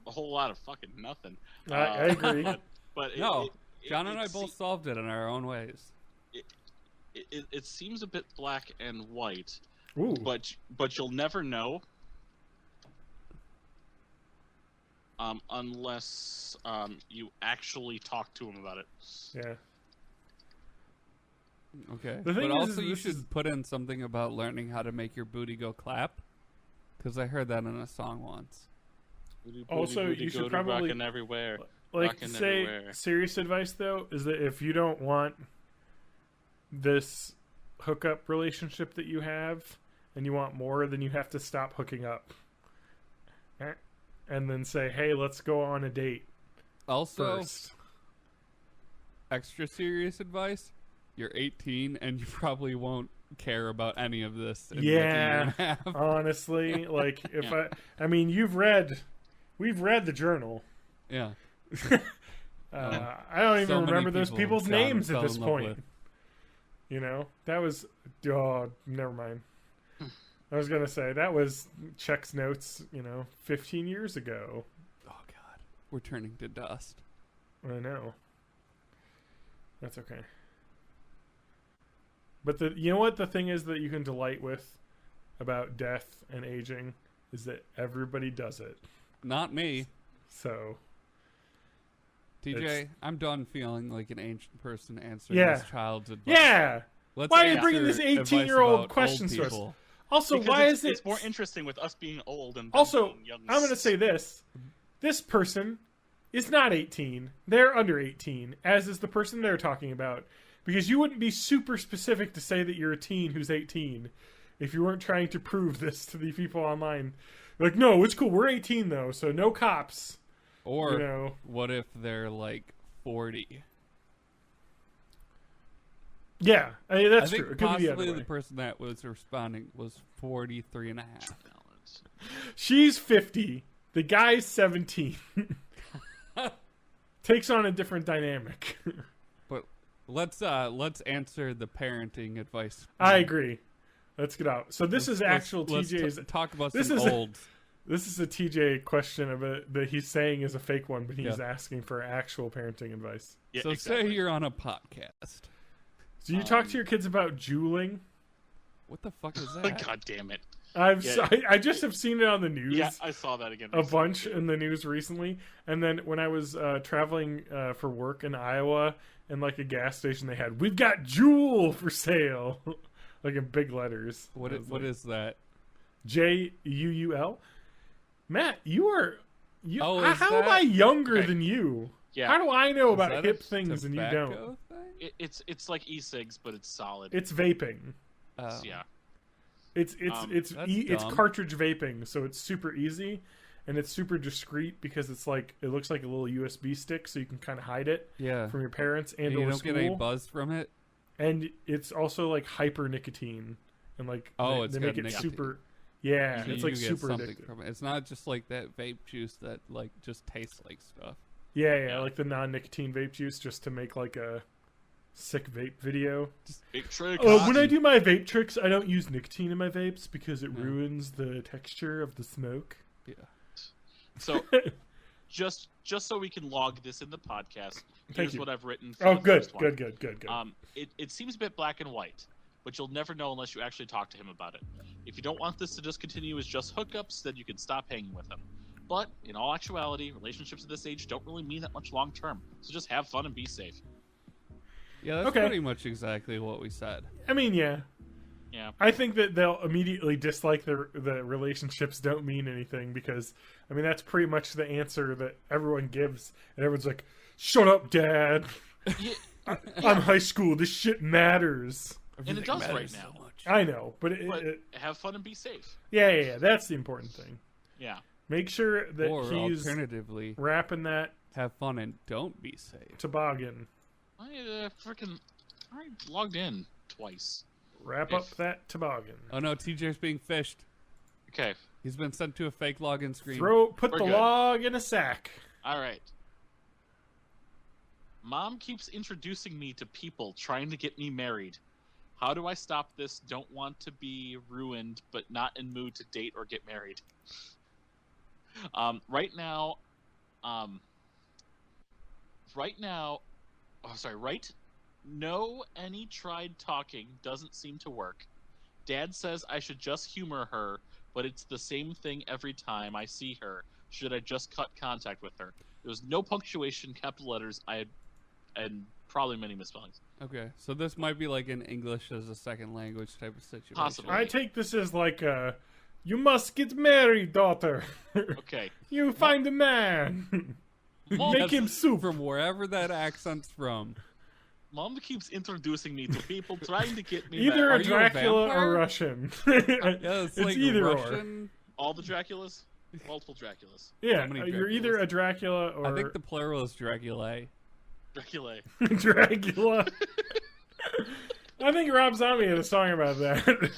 whole lot of fucking nothing. I agree. But No, John and I both solved it in our own ways. It seems a bit black and white, Ooh. but you'll never know unless you actually talk to him about it. Yeah. Okay. The thing but is, also, you this should is- put in something about learning how to make your booty go clap. Because I heard that in a song once. Also, you should probably- rockin' everywhere. Like, Rockin' say, everywhere. serious advice, though, is that if you don't want this hookup relationship that you have, and you want more, then you have to stop hooking up. And then say, hey, let's go on a date Also, first. extra serious advice. You're 18 and you probably won't care about any of this in like a year and a half. Honestly, like, if Yeah. I mean, we've read the journal. Yeah. I don't even So many remember those people people's John names at fell this in love point. with. You know, that was, oh, never mind. I was gonna say that was Check's notes, 15 years ago. Oh God, we're turning to dust. I know. That's okay. But you know what the thing is that you can delight with about death and aging is that everybody does it. Not me. So TJ, It's- I'm done feeling like an ancient person answering Yeah. this child's advice. yeah. Let's Why are you answer bringing this advice 18-year-old about questions old to us? people. Also, Because why it's, is it it's more interesting with us being old and them Also, being young. I'm going to say this. This person is not 18. They're under 18, as is the person they're talking about. Because you wouldn't be super specific to say that you're a teen who's 18 if you weren't trying to prove this to the people online. Like, no, it's cool. We're 18, though, so no cops. Or You know. what if they're like 40? Yeah, I mean, that's I think true. It could be the possibly other the way. person that was responding was 43 and a half. She's 50. The guy's 17. Takes on a different dynamic. But let's answer the parenting advice. I agree. Let's get out. So this is actual let's TJ's. talk about this some is- olds. This is a TJ question of it that he's saying is a fake one, but he's Yeah. asking for actual parenting advice. Yeah, So exactly. say you're on a podcast. Do you talk to your kids about juuling? What the fuck is that? God damn it. I just have seen it on the news Yeah, I saw that again. a bunch in the news recently. And then when I was traveling for work in Iowa, in like a gas station, they had, "We've got Juul for sale," like in big letters. What I is, was what like, is that? JUUL? Matt, you are. Oh, is how am that- I younger Okay. than you? Yeah. How do I know Is about that hip a things and you tobacco don't? thing? It's like e-cigs, but it's solid. It's vaping. Oh. Yeah. It's That's it's dumb. cartridge vaping, so it's super easy, and it's super discreet because it's like it looks like a little USB stick, so you can kind of hide it Yeah. from your parents and And you or don't school. get any buzz from it. And it's also like hyper nicotine, and like Oh, they it's make got it nicotine. super. Yeah, So it's you like get super something addictive. from it. It's not just like that vape juice that like just tastes like stuff. Yeah, like the non-nicotine vape juice, just to make like a sick vape video. Big trick. When I do my vape tricks, I don't use nicotine in my vapes because it ruins the texture of the smoke. Yeah. So, just so we can log this in the podcast, here's you. what I've written. For Oh, the good, first one. good. It seems a bit black and white, but you'll never know unless you actually talk to him about it. If you don't want this to just continue as just hookups, then you can stop hanging with him. But in all actuality, relationships at this age don't really mean that much long term. So just have fun and be safe. Yeah, that's Okay. pretty much exactly what we said. I mean, yeah. Yeah. I think that they'll immediately dislike the relationships don't mean anything because, I mean, that's pretty much the answer that everyone gives. And everyone's like, shut up, Dad. Yeah. I'm high school. This shit matters. And it does right now. So much. I know, but, have fun and be safe. yeah. That's the important thing. Yeah. Make sure that Or he's alternatively, wrapping that have fun and don't be safe. toboggan. I logged in twice. Wrap up that toboggan. Oh no, TJ's being fished. Okay. He's been sent to a fake login screen. Put We're the good. log in a sack. All right. Mom keeps introducing me to people trying to get me married. How do I stop this? Don't want to be ruined, but not in mood to date or get married. Right now, no, any tried talking doesn't seem to work. Dad says I should just humor her, but it's the same thing every time I see her. Should I just cut contact with her? There was no punctuation, capital letters, and probably many misspellings. Okay, so this might be like an English as a second language type of situation. Possibly. I take this as like you must get married, daughter. Okay. You find a man. Make him soup. From wherever that accent's from. Mom keeps introducing me to people trying to get me Either married. a Are you a Dracula vampire? or Russian. Yeah, it's like either Russian. All the Draculas? Multiple Draculas. or. Yeah, How many you're either a Dracula or I think the plural is Dracula. Dracula. Dracula. I think Rob Zombie had a song about that.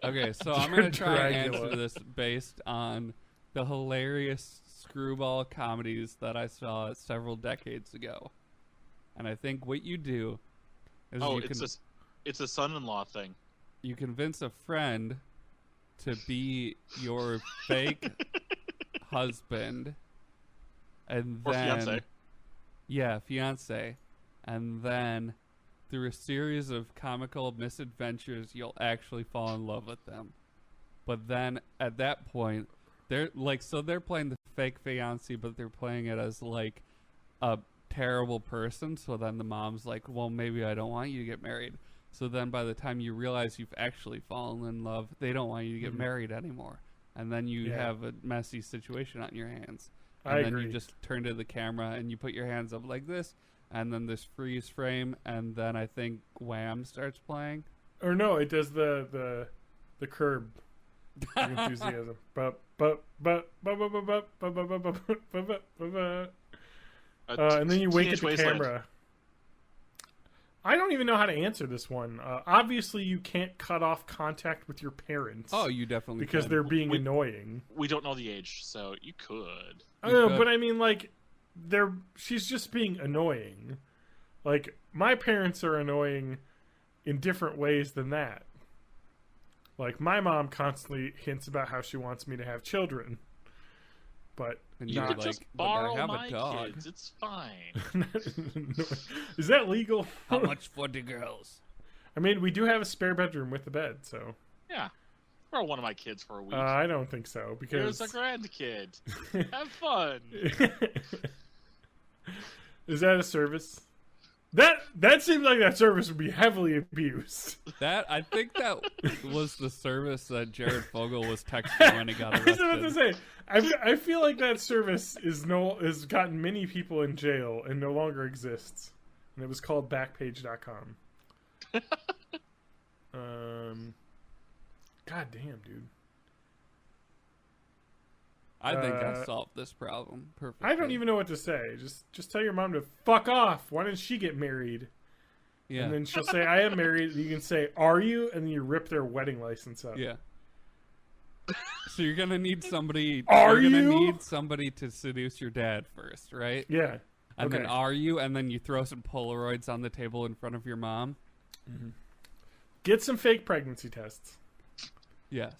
Okay, so I'm going to try and Dracula. answer this based on the hilarious screwball comedies that I saw several decades ago. And I think what you do is It's a son-in-law thing. you convince a friend to be your fake husband, and Or then fiance. yeah, fiance, and then through a series of comical misadventures, you'll actually fall in love with them. But then at that point, they're playing the fake fiance, but they're playing it as like a terrible person. So then the mom's like, well, maybe I don't want you to get married. So then by the time you realize you've actually fallen in love, they don't want you to get married anymore. And then you have a messy situation on your hands. And I then agree. you just turn to the camera and you put your hands up like this, and then this freeze frame, and then I think Wham starts playing. Or no, it does the Curb enthusiasm. And then you wink at Teenage the Wasteland. camera. I don't even know how to answer this one. Obviously, you can't cut off contact with your parents. Oh, you definitely because can. they're being annoying. We don't know the age, so you could. I know, could. but I mean, like, she's just being annoying. Like, my parents are annoying in different ways than that. Like, my mom constantly hints about how she wants me to have children. But And You you're not could just "But I borrow have my a dog." kids. It's fine. Is that legal? How much for the girls? I mean, we do have a spare bedroom with the bed, so Yeah. Borrow one of my kids for a week. I don't think so because Here's a grandkid. Have fun. Is that a service? That seems like that service would be heavily abused. I think that was the service that Jared Fogle was texting when he got I was about to arrested. say, I feel like that service has gotten many people in jail and no longer exists. And it was called Backpage.com. God damn, dude. I think I solved this problem perfectly. I don't even know what to say. Just tell your mom to fuck off. Why didn't she get married? Yeah. And then she'll say, I am married. You can say, are you? And then you rip their wedding license up. Yeah. So you're gonna need somebody. Are you're gonna you? need somebody to seduce your dad first, right? Yeah. And then Okay. are you? And then you throw some Polaroids on the table in front of your mom. Get some fake pregnancy tests. Yes.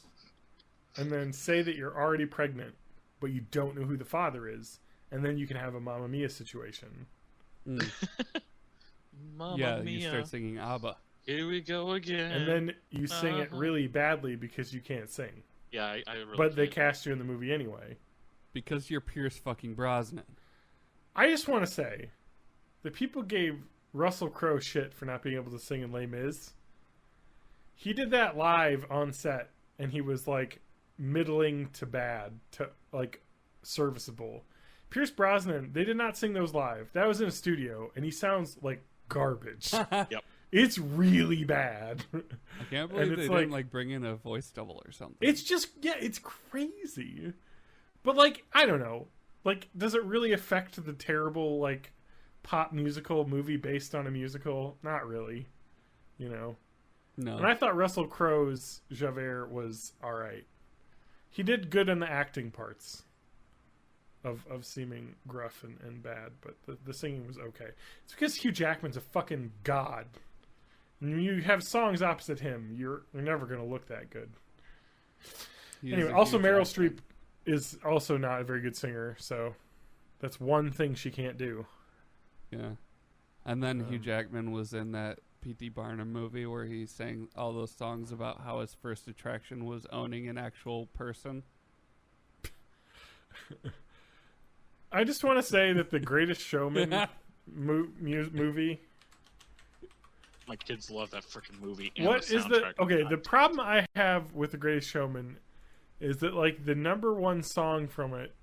And then say that you're already pregnant, but you don't know who the father is. And then you can have a Mamma Mia situation. Mm. Mamma Yeah. mia. You start singing ABBA. Here we go again. And then you sing it really badly because you can't sing. Yeah, I really But they can't. cast you in the movie anyway. Because you're Pierce fucking Brosnan. I just want to say that people gave Russell Crowe shit for not being able to sing in Les Mis. he did that live on set, and he was like middling to bad to like serviceable. Pierce Brosnan, they did not sing those live. That was in a studio, and he sounds like garbage. Yep. It's really bad. I can't believe they didn't like bring in a voice double or something. It's just it's crazy. But like, I don't know. Like, does it really affect the terrible like pop musical movie based on a musical? Not really. You know. No. And I thought Russell Crowe's Javert was all right. He did good in the acting parts of seeming gruff and bad, but the singing was okay. It's because Hugh Jackman's a fucking god. And when you have songs opposite him, you're never going to look that good. Anyway, also Meryl Streep is also not a very good singer, so that's one thing she can't do. Yeah. And then Hugh Jackman was in that P.T. Barnum movie where he sang all those songs about how his first attraction was owning an actual person. I just want to say that the Greatest Showman movie. My kids love that freaking movie. What is the problem I have with the Greatest Showman is that like the number one song from it.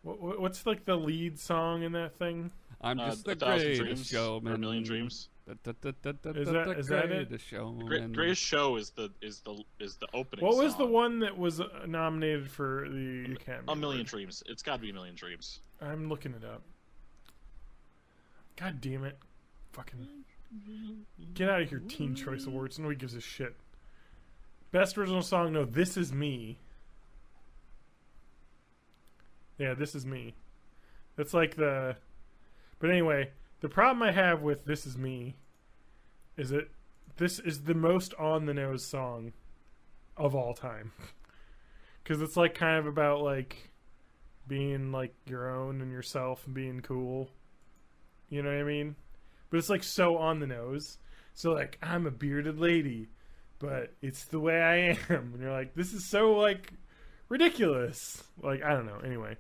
What's like the lead song in that thing? I'm just the greatest showman. Or A Million Dreams. Is that it? The showman. Greatest Show is the opening. What was song. the one that was nominated for the Academy? A Million Dreams. It's got to be A Million Dreams. I'm looking it up. God damn it! Fucking get out of here, Teen Choice Awards. Nobody gives a shit. Best original song? No, This Is Me. Yeah, This Is Me. That's like the. But anyway, the problem I have with This Is Me is that this is the most on the nose song of all time. Because it's like kind of about like being like your own and yourself and being cool. You know what I mean? But it's like so on the nose. So like, I'm a bearded lady, but it's the way I am. And you're like, this is so like ridiculous. Like, I don't know. Anyway.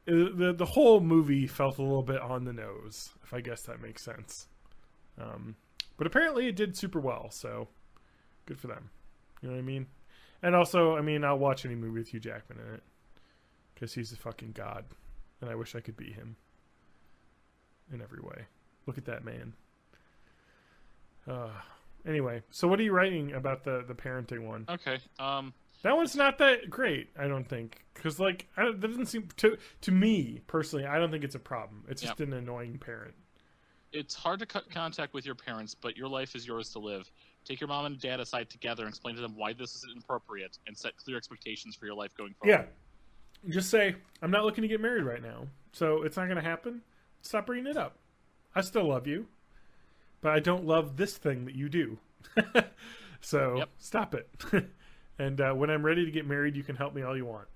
The whole movie felt a little bit on the nose, if I guess that makes sense. But apparently it did super well, so good for them. You know what I mean? And also, I mean, I'll watch any movie with Hugh Jackman in it because he's a fucking god, and I wish I could be him in every way. Look at that man. Anyway, so what are you writing about the parenting one? Okay. That one's not that great, I don't think, because like that doesn't seem to me personally. I don't think it's a problem. It's just an annoying parent. It's hard to cut contact with your parents, but your life is yours to live. Take your mom and dad aside together and explain to them why this is inappropriate, and set clear expectations for your life going forward. Yeah, just say I'm not looking to get married right now, so it's not going to happen. Stop bringing it up. I still love you, but I don't love this thing that you do. So stop it. And when I'm ready to get married, you can help me all you want.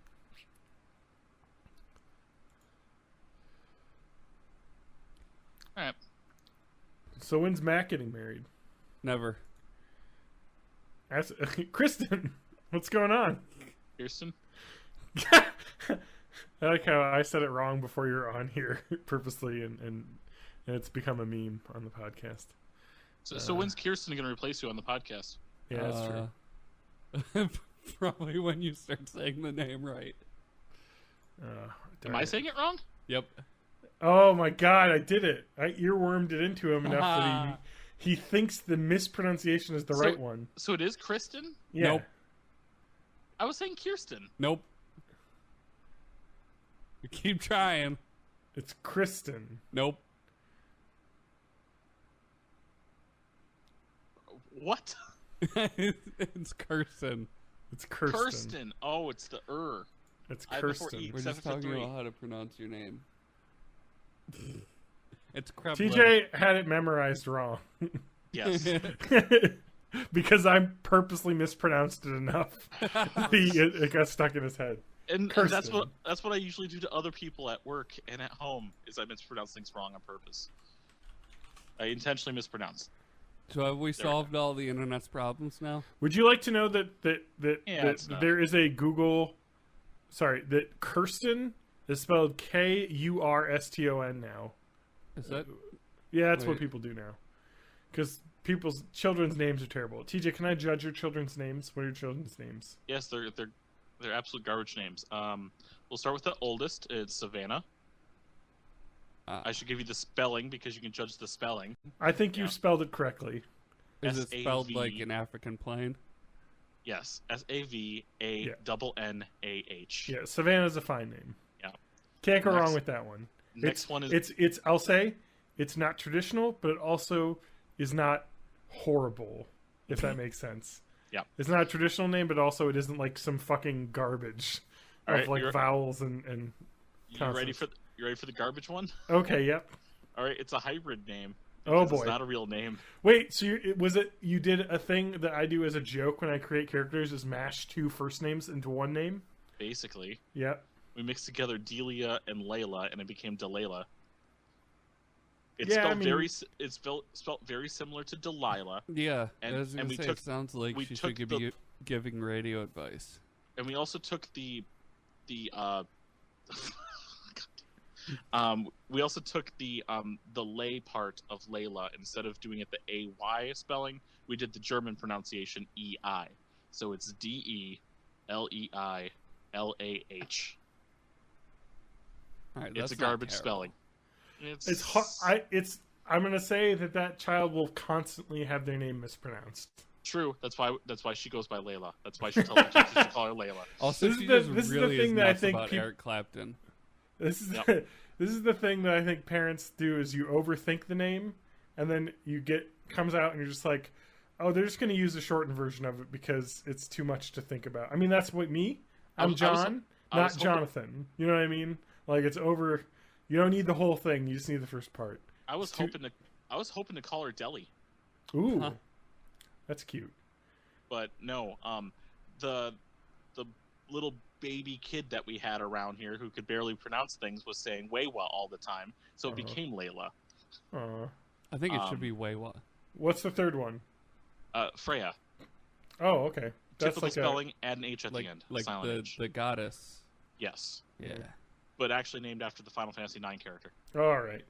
All right. So when's Matt getting married? Never. Kristen, what's going on? Kirsten? I like how I said it wrong before you were on here purposely, and it's become a meme on the podcast. So when's Kirsten going to replace you on the podcast? Yeah, that's true. Probably when you start saying the name right. Am I saying it wrong? Yep. Oh my god, I did it. I earwormed it into him enough that he thinks the mispronunciation is the right one. So it is Kristen? Yeah. Nope. I was saying Kirsten. Nope. You keep trying. It's Kristen. Nope. What? It's Kirsten. It's Kirsten. Kirsten. Oh, it's the It's I before Kirsten. E. We're just 7 for talking 3. about how to pronounce your name. It's Kreplin. TJ had it memorized wrong. Yes. Because I purposely mispronounced it enough. It got stuck in his head. And that's what I usually do to other people at work and at home is I mispronounce things wrong on purpose. I intentionally mispronounce. So have we solved all the internet's problems now? Would you like to know that there is a Google... Sorry, that Kirsten is spelled Kurston now. Is that... Yeah, that's what people do now. Because people's children's names are terrible. TJ, can I judge your children's names? What are your children's names? Yes, they're absolute garbage names. We'll start with the oldest. It's Savannah. I should give you the spelling because you can judge the spelling. I think you spelled it correctly. Is it spelled like an African plane? Yes, Savannah. Yeah, Savannah's a fine name. Yeah, can't go wrong with that one. Next one is it's. I'll say it's not traditional, but it also is not horrible. If that makes sense. Yeah, it's not a traditional name, but also it isn't like some fucking garbage of like vowels and. You ready for the garbage one? Okay. Yep. All right, it's a hybrid name. Oh boy, it's not a real name. Wait, so you did a thing that I do as a joke when I create characters is mash two first names into one name? Basically. Yep. We mixed together Delia and Layla, and it became Delilah. It's spelled very similar to Delilah. Yeah, and it sounds like she should be giving radio advice. And we also took we also took the lay part of Layla. Instead of doing it the AY spelling, we did the German pronunciation EI. So it's DELEILAH. All right, it's a garbage spelling. I'm gonna say that child will constantly have their name mispronounced. True. That's why she goes by Layla. That's why she tells her to call her Layla. Also, this is the thing that I think about Eric Clapton. This is the thing that I think parents do is you overthink the name, and then comes out and you're just like, oh, they're just going to use a shortened version of it because it's too much to think about. I mean, that's what I'm John, not Jonathan. You know what I mean? Like it's over. You don't need the whole thing. You just need the first part. I was hoping to call her Deli. Ooh, that's cute. But no, the little baby kid that we had around here who could barely pronounce things was saying Weiwa all the time, so it became Layla. I think it should be Weiwa. What's the third one? Freya. Oh, okay. That's Typical spelling, add an H at the end. Like the goddess. Yes. Yeah. But actually named after the Final Fantasy IX character. All right.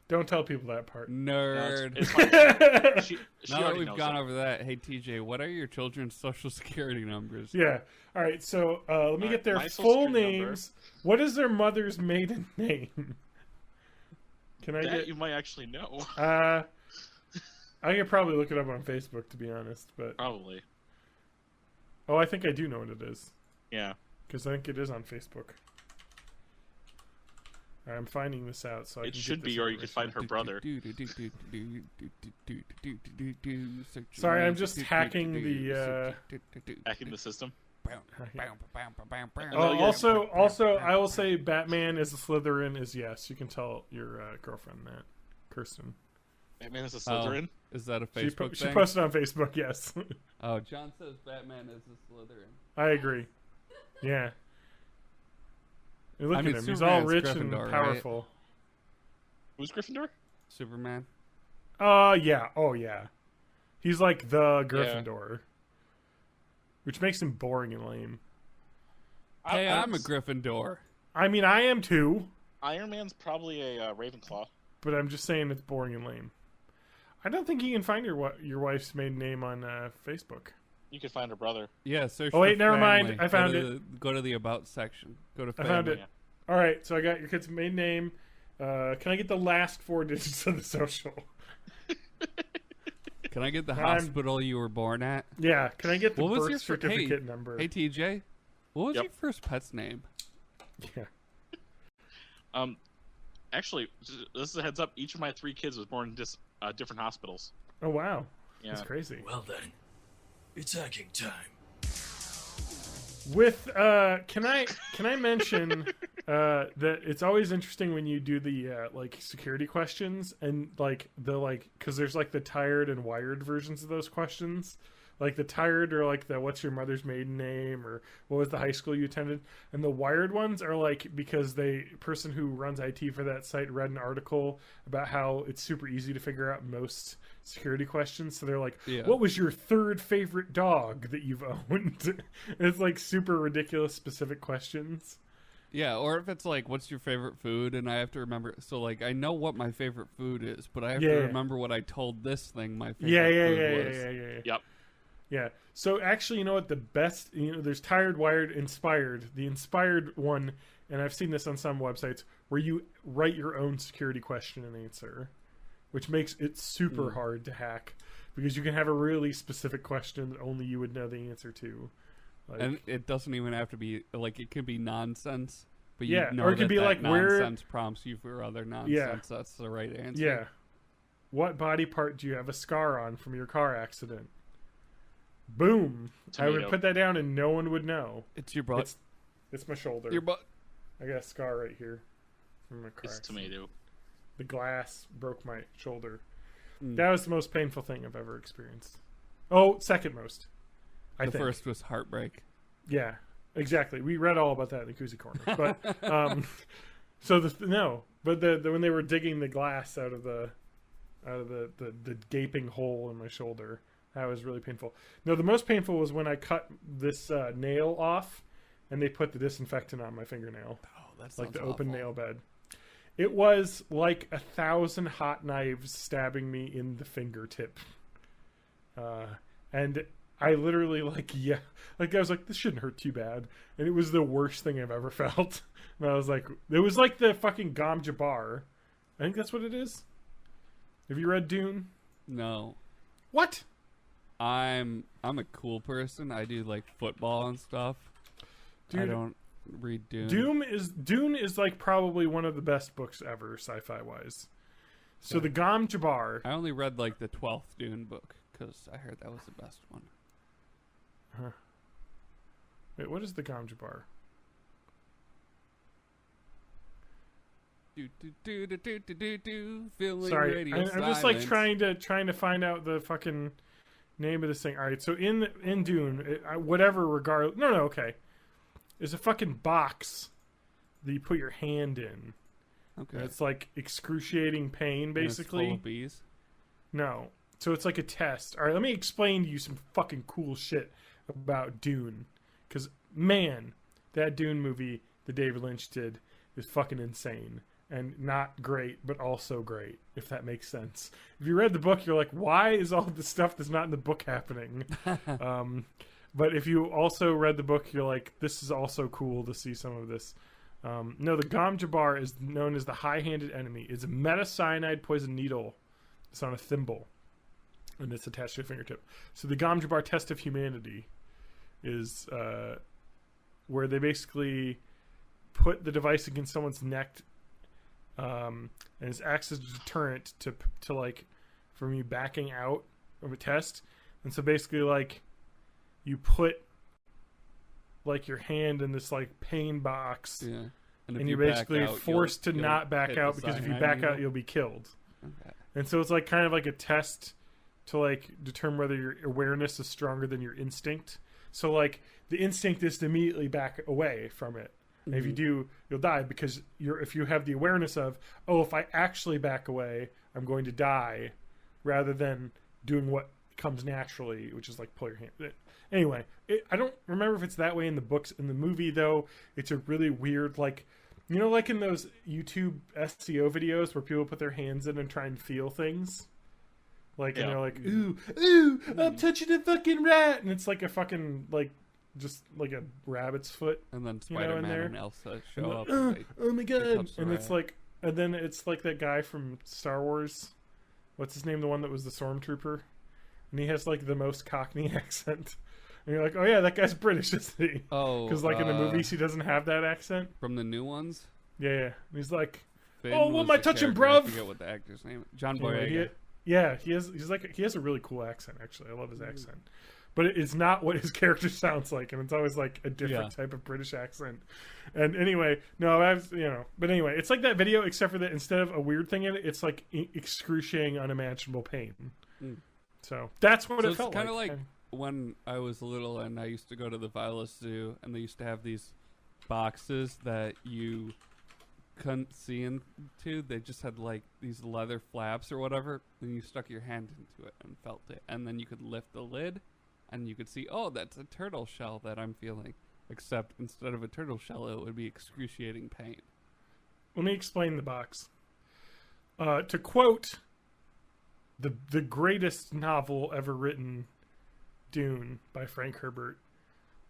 Don't tell people that part. Nerd. No, it's fine. she now that we've gone over that, hey TJ, what are your children's social security numbers? Yeah. All right. So let me get their full names. What is their mother's maiden name? Can I you might actually know. I could probably look it up on Facebook, to be honest, but probably. Oh, I think I do know what it is. Yeah. Because I think it is on Facebook. I'm finding this out, so it should be, or you could find her brother. Sorry, I'm just hacking the system. Also, I will say Batman is a Slytherin is yes. You can tell your girlfriend that, Kirsten. Batman is a Slytherin? Is that a Facebook She thing? posted on Facebook, yes. Oh, John says Batman is a Slytherin. I agree. Yeah. Look at him. He's all rich and powerful. Right? Who's Gryffindor? Superman. Yeah. Oh, yeah. He's like the Gryffindor. Which makes him boring and lame. Hey, I'm a Gryffindor. I mean, I am too. Iron Man's probably a Ravenclaw. But I'm just saying it's boring and lame. I don't think you can find your wife's maiden name on Facebook. You could find her brother. Yeah, search Oh, wait, for never family. mind. I found it. Go to the About section. Go to family. I found it. All right, so I got your kid's maiden name. Can I get the last 4 digits of the social? Can I get the hospital you were born at? Yeah. Can I get the birth certificate number? Hey, TJ. What was your first pet's name? Yeah. Actually, this is a heads up. Each of my 3 kids was born in different hospitals. Oh, wow. Yeah. That's crazy. Well then, it's hacking time. With can I mention that it's always interesting when you do the like security questions and like because there's like the tired and wired versions of those questions. Like the tired are like the what's your mother's maiden name or what was the high school you attended, and the wired ones are like because the person who runs IT for that site read an article about how it's super easy to figure out most security questions. So they're like, what was your 3rd favorite dog that you've owned? And it's like super ridiculous specific questions. Yeah, or if it's like, what's your favorite food? And I have to remember. So, like, I know what my favorite food is, but I have to remember what I told this thing my favorite food was. Yep. Yeah. So actually, you know what? The best, there's Tired, Wired, Inspired. The Inspired one, and I've seen this on some websites, where you write your own security question and answer, which makes it super hard to hack because you can have a really specific question that only you would know the answer to. Like, And it doesn't even have to be, like, it could be nonsense. But Yeah, you know or it could that be that like, where- nonsense prompts you for other nonsense. Yeah. That's the right answer. yeah. What body part do you have a scar on from your car accident? Boom. I would Tomato. put that down and no one would know. It's your butt. It's my shoulder. Your butt. I got a scar right here from my car It's accident. tomato. The glass broke my shoulder. Mm. That was the most painful thing I've ever experienced. Oh, second most. I The think. first was heartbreak. Yeah, exactly. We read all about that in the Koozie Corner. But so but the when they were digging the glass out of the gaping hole in my shoulder, that was really painful. No, the most painful was when I cut this nail off, and they put the disinfectant on my fingernail, Oh, that's like the open nail bed. It was like 1,000 hot knives stabbing me in the fingertip, and I literally I was like, this shouldn't hurt too bad, and it was the worst thing I've ever felt. And I was like, it was like the fucking Gom Jabbar. I think that's what it is. Have you read Dune? No. What? I'm a cool person. I do like football and stuff. I Dude, don't read Dune. Dune is like probably one of the best books ever, sci-fi wise. So the Gom Jabbar. I only read like the 12th Dune book because I heard that was the best one. Wait, what is the Gom Jabbar? Do do do do do do do do. Feeling Sorry, radio I'm just like silence. trying to find out the fucking name of this thing. All right, so in Dune, whatever regard. No, okay. There's a fucking box that you put your hand in. Okay. And it's like excruciating pain, And it's basically. full of bees. No. So it's like a test. All right, let me explain to you some fucking cool shit about Dune. Because, man, that Dune movie that David Lynch did is fucking insane. And not great, but also great, if that makes sense. If you read the book, you're like, why is all the stuff that's not in the book happening? But if you also read the book, you're like, this is also cool to see some of this. No, the Gom Jabbar is known as the high-handed enemy. It's a metacyanide poison needle. It's on a thimble, and it's attached to a fingertip. So the Gom Jabbar test of humanity is where they basically put the device against someone's neck, and it acts as a deterrent to like from you backing out of a test. And so basically, like, you put like your hand in this like pain box, Yeah. if and you you're back basically out, forced to you'll not back hit out the because if you cyanide back needle. out, you'll be killed. Okay. And so it's like kind of like a test to like determine whether your awareness is stronger than your instinct. So like the instinct is to immediately back away from it. And if you do, you'll die because if you have the awareness of, oh, if I actually back away, I'm going to die, rather than doing what comes naturally, which is like pull your hand. Anyway, I don't remember if it's that way in the books. In the movie, though, it's a really weird, like, you know, like in those YouTube SEO videos where people put their hands in and try and feel things? Like, and they're like, ooh, I'm touching a fucking rat. And it's like a fucking, like, just like a rabbit's foot. And then You know, in Spider-Man there. and Elsa And show like, up. and they- oh my god. touch the And it's rat. like, and then it's like that guy from Star Wars. What's his name? The one that was the stormtrooper? And he has like the most Cockney accent. And you're like, oh yeah, that guy's British, isn't he? Oh, Because like in the movies, he doesn't have that accent. from the new ones. Yeah. And he's like, Finn Oh, what was am I the touching, character. I bruv? forget what the actor's name. John anyway, Boyega. he has a really cool accent. Actually, I love his accent. But it's not what his character sounds like, and it's always like a different type of British accent. And anyway, but anyway, it's like that video, except for that instead of a weird thing in it, it's like excruciating, unimaginable pain. Mm. So that's what So it it's felt kind of like. like when I was little and I used to go to the Viola Zoo, and they used to have these boxes that you couldn't see into. They just had like these leather flaps or whatever, and you stuck your hand into it and felt it, and then you could lift the lid, and you could see, oh, that's a turtle shell that I'm feeling. except instead of a turtle shell, it would be excruciating pain. Let me explain the box. To quote the greatest novel ever written, Dune by Frank Herbert.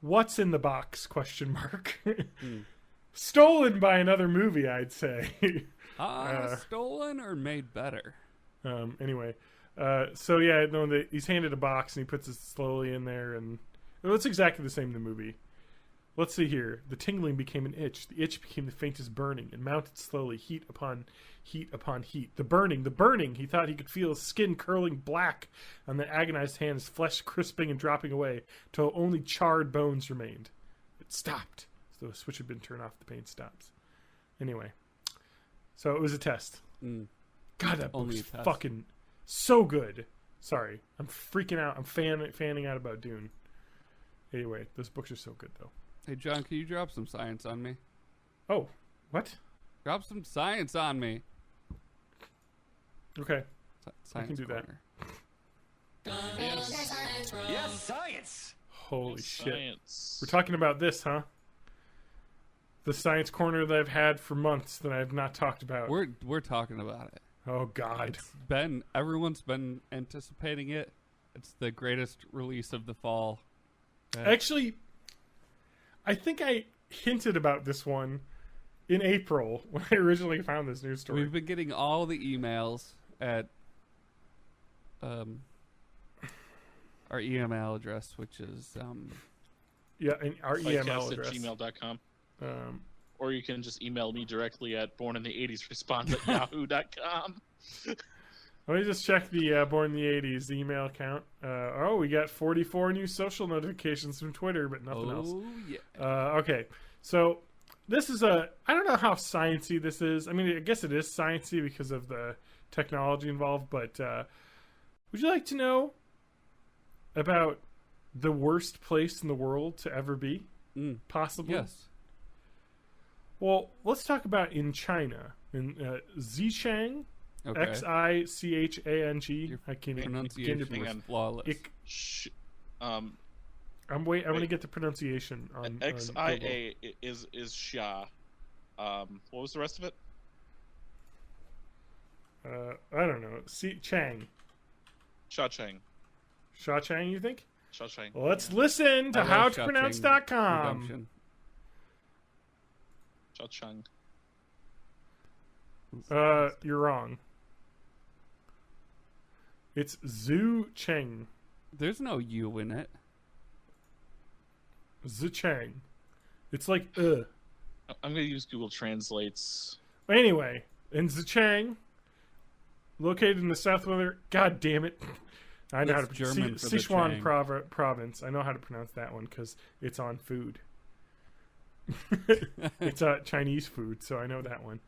What's in the box? Question mark. Stolen by another movie, I'd say. Stolen or made better? Anyway, so yeah, no, he's handed a box and he puts it slowly in there, and it's exactly the same in the movie. Let's see here. The tingling became an itch. The itch became the faintest burning and mounted slowly, heat upon heat upon heat. The burning. He thought he could feel his skin curling black on the agonized hands, flesh crisping and dropping away, till only charred bones remained. It stopped. So the switch had been turned off. The pain stops. Anyway, so it was a test. God, that book's fucking so good. Sorry, I'm freaking out. I'm fanning out about Dune. Anyway, those books are so good, though. Hey, John, can you drop some science on me? Oh, what? Drop some science on me. Okay. Science I can do corner. that. Yes, science. Holy shit. Science. We're talking about this, huh? The science corner that I've had for months that I've not talked about. We're talking about it. Oh, God. Everyone's been anticipating it. It's the greatest release of the fall. Actually, I think I hinted about this one in April when I originally found this news story. We've been getting all the emails at our email address, which is Yeah, and our email address. @gmail.com. Or you can just email me directly at borninth80s response at yahoo.com. Let me just check the Born in the 80s email account. We got 44 new social notifications from Twitter, but nothing else. Oh, yeah. Okay, so this is I don't know how sciencey this is. I mean, I guess it is sciencey because of the technology involved, but would you like to know about the worst place in the world to ever be? Possibly? Yes. Well, let's talk about in China, in Xichang. Okay. Xichang. I can't even Pronunciation is flawless. I'm going to get the pronunciation on XIA is Xia. What was the rest of it? I don't know. Chang. Shachang. Shachang, you think? Shachang. Well, let's listen to howtopronounce.com. Redemption. Shachang. You're wrong. It's Zhu Cheng. There's no U in it. Zichang. It's like I'm going to use Google Translates. Anyway, in Zichang, located in the southwestern. God damn it! I know how to German for the Sichuan Chang. province. I know how to pronounce that one because it's on food. It's Chinese food, so I know that one.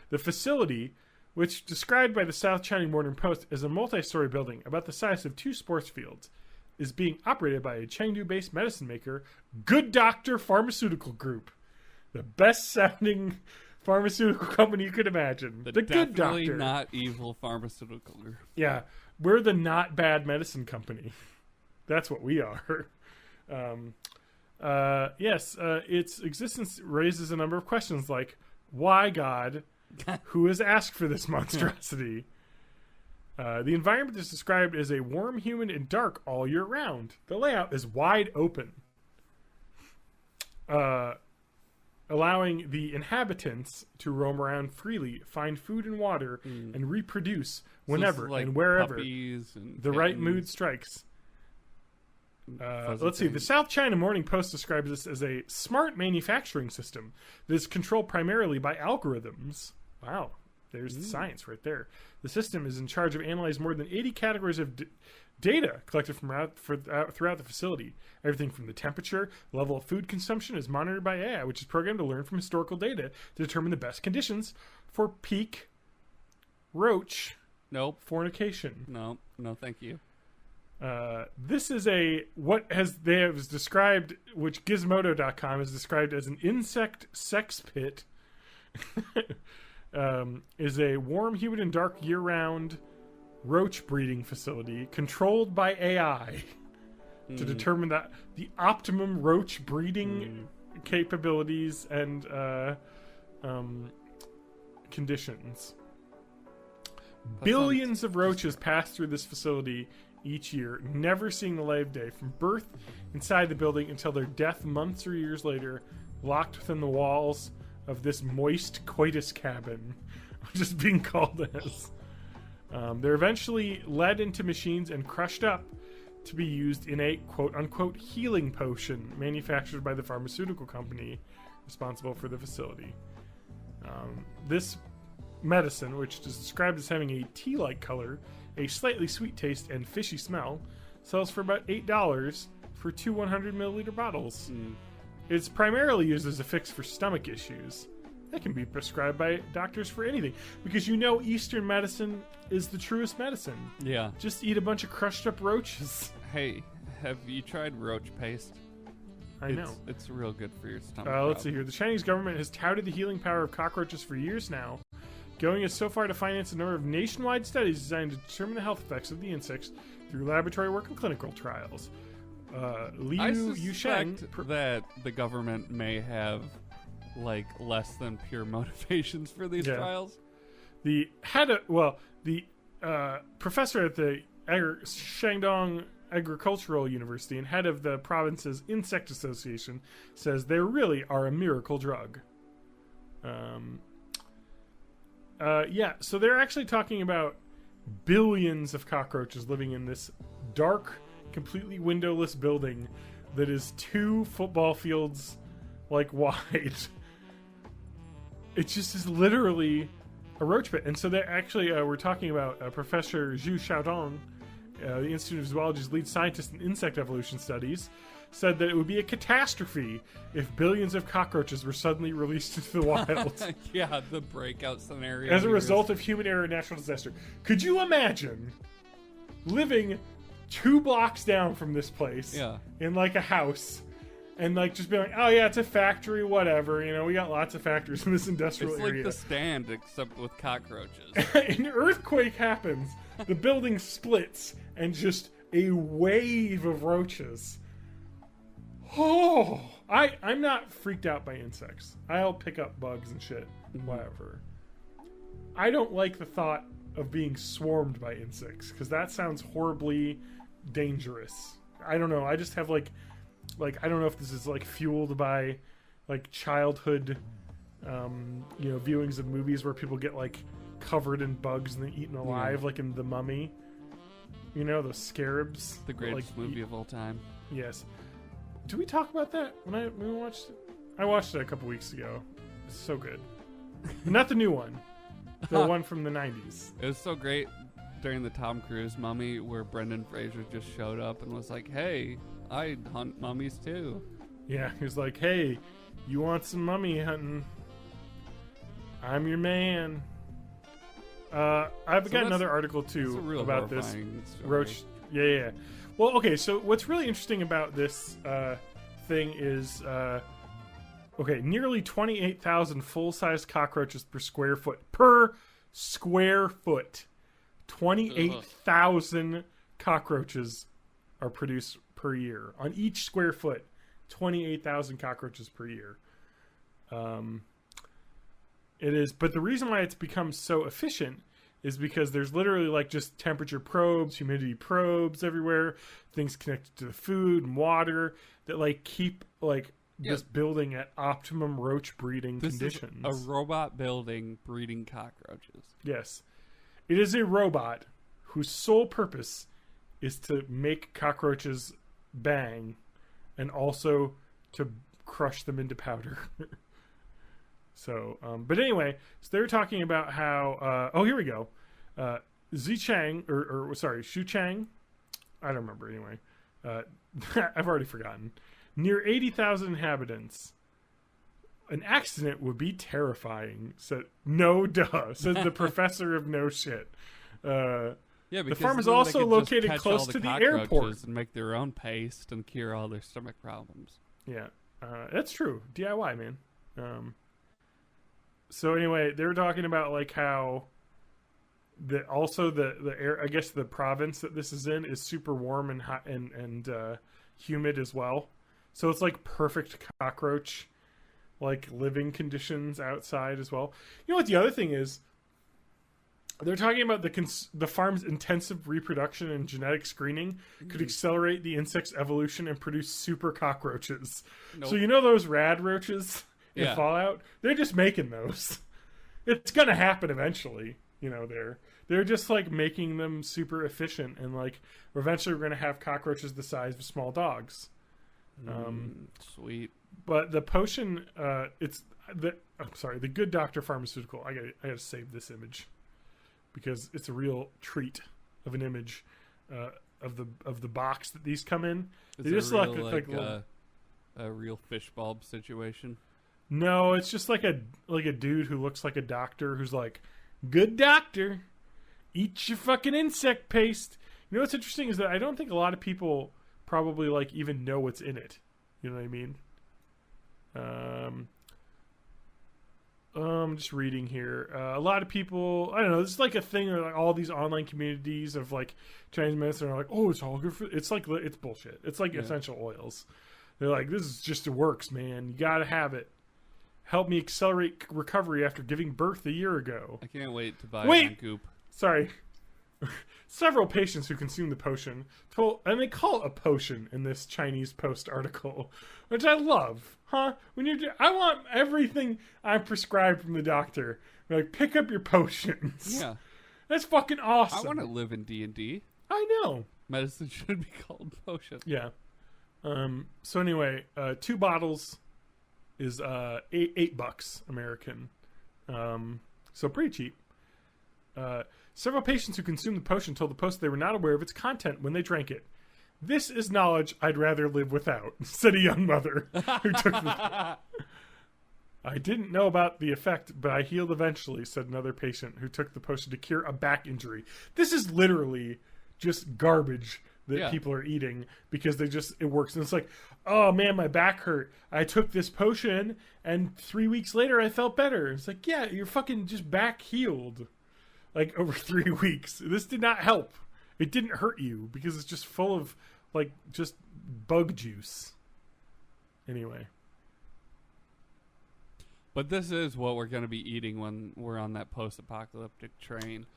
The facility, which described by the South China Morning Post as a multi-story building about the size of 2 sports fields, is being operated by a Chengdu-based medicine maker, Good Doctor Pharmaceutical Group, the best-sounding pharmaceutical company you could imagine. The Good Definitely Doctor, not evil pharmaceutical group. Yeah, we're the not bad medicine company. That's what we are. Yes, its existence raises a number of questions like, why God? Who has asked for this monstrosity? The environment is described as a warm, humid, and dark all year round. The layout is wide open, allowing the inhabitants to roam around freely, find food and water, and reproduce whenever like and wherever puppies and the right kittens. mood strikes. Fuzzy Let's see. The things. South China Morning Post describes this as a smart manufacturing system that is controlled primarily by algorithms. Wow, there's the science right there. The system is in charge of analyzing more than 80 categories of data collected throughout the facility. Everything from the temperature, level of food consumption is monitored by AI, which is programmed to learn from historical data to determine the best conditions for peak roach Nope. fornication. No, thank you. This is they have described, which Gizmodo.com is described as an insect sex pit. Is a warm, humid, and dark year-round roach breeding facility controlled by AI to determine the optimum roach breeding capabilities and conditions. Billions of roaches pass through this facility each year, never seeing the light of day, from birth inside the building until their death months or years later, locked within the walls of this moist coitus cabin, which is being called as. They're eventually led into machines and crushed up to be used in a quote-unquote healing potion manufactured by the pharmaceutical company responsible for the facility. This medicine, which is described as having a tea-like color, a slightly sweet taste, and fishy smell, sells for about $8 for two 100-milliliter bottles. It's primarily used as a fix for stomach issues. That can be prescribed by doctors for anything, because Eastern medicine is the truest medicine. Yeah. Just eat a bunch of crushed up roaches. Hey, have you tried roach paste? I know. It's real good for your stomach. Let's see here. The Chinese government has touted the healing power of cockroaches for years now, going as so far to finance a number of nationwide studies designed to determine the health effects of the insects through laboratory work and clinical trials. I suspect that the government may have less than pure motivations for these trials. The professor at the Shandong Agricultural University and head of the province's insect association says they really are a miracle drug. So they're actually talking about billions of cockroaches living in this dark, completely windowless building that is 2 football fields wide. It just is literally a roach pit. And so they actually we're talking about Professor Zhu Xiaodong, the Institute of Zoology's lead scientist in insect evolution studies, said that it would be a catastrophe if billions of cockroaches were suddenly released into the wild. Yeah, the breakout scenario. As a result of human error and natural disaster. Could you imagine living 2 blocks down from this place in a house and just be like, oh yeah, it's a factory, whatever, we got lots of factories in this industrial area. It's like The Stand, except with cockroaches. An earthquake happens, the building splits, and just a wave of roaches. Oh, I'm not freaked out by insects. I'll pick up bugs and shit, whatever. I don't like the thought of being swarmed by insects, because that sounds horribly dangerous. I don't know. I just have I don't know if this is fueled by childhood viewings of movies where people get covered in bugs and then eaten alive, like in The Mummy. Those scarabs. The greatest movie of all time. Yes. Did we talk about that when we watched it? I watched it a couple weeks ago. It's so good. Not the new one. The one from the 90s. It was so great during the Tom Cruise Mummy where Brendan Fraser just showed up and was like, hey, I hunt mummies too. Yeah, he was like, hey, you want some mummy hunting? I'm your man. I've got another article too about this roach. Yeah. Well, okay, so what's really interesting about this thing is, nearly 28,000 full-size cockroaches per square foot. 28,000 cockroaches are produced per year. On each square foot, 28,000 cockroaches per year. It is, but the reason why it's become so efficient is because there's literally just temperature probes, humidity probes everywhere, things connected to the food and water that keep this building at optimum roach breeding conditions. Is a robot building breeding cockroaches. Yes. It is a robot whose sole purpose is to make cockroaches bang and also to crush them into powder. So, but anyway, so they were talking about how, here we go. Xu Chang, I don't remember anyway. I've already forgotten. Near 80,000 inhabitants. An accident would be terrifying. So, no duh, says the professor of no shit. Yeah, the farm is also located close to the airport. And make their own paste and cure all their stomach problems. Yeah, that's true. DIY, man. So anyway, they were talking about how the air, I guess the province that this is in is super warm and hot and humid as well. So it's like perfect cockroach, like living conditions outside as well. You know what the other thing is? They're talking about the farm's intensive reproduction and genetic screening could accelerate the insect's evolution and produce super cockroaches. Nope. So you know those rad roaches in Yeah. Fallout? They're just making those. It's gonna happen eventually. You know, they're just like making them super efficient, and like eventually we're gonna have cockroaches the size of small dogs. Sweet. But the potion, the Good Doctor Pharmaceutical. I gotta save this image because it's a real treat of an image of the box that these come in. Is They it just a real, like little, a real fish bulb situation? no, it's just like a dude who looks like a doctor who's like, good doctor, eat your fucking insect paste. You know what's interesting is that I don't think a lot of people probably like even know what's in it. You know what I mean? I'm just reading here. A lot of people, I don't know, this is like a thing where like all these online communities of like Chinese medicine are like, oh, it's all good for, it's like, it's bullshit. It's like essential oils. They're like, this is just, it works, man. You gotta have it. Help me accelerate recovery after giving birth a year ago. I can't wait to buy Wait! one Goop. Sorry. Several patients who consumed the potion told, and they call it a potion in this Chinese Post article, which I love, huh? When I want everything I'm prescribed from the doctor. Like, pick up your potions. Yeah. That's fucking awesome. I want to live in D&D. I know. Medicine should be called potion. Yeah. So anyway, 2 bottles is $8 American. So pretty cheap. Several patients who consumed the potion told the Post they were not aware of its content when they drank it. This is knowledge I'd rather live without, said a young mother who took the... I didn't know about the effect, but I healed eventually, said another patient who took the potion to cure a back injury. This is literally just garbage that people are eating because it works. And it's like, oh man, my back hurt. I took this potion and 3 weeks later I felt better. It's like, yeah, you're fucking just back healed. Like over 3 weeks. This did not help. It didn't hurt you because it's just full of like just bug juice. Anyway. But this is what we're going to be eating when we're on that post-apocalyptic train.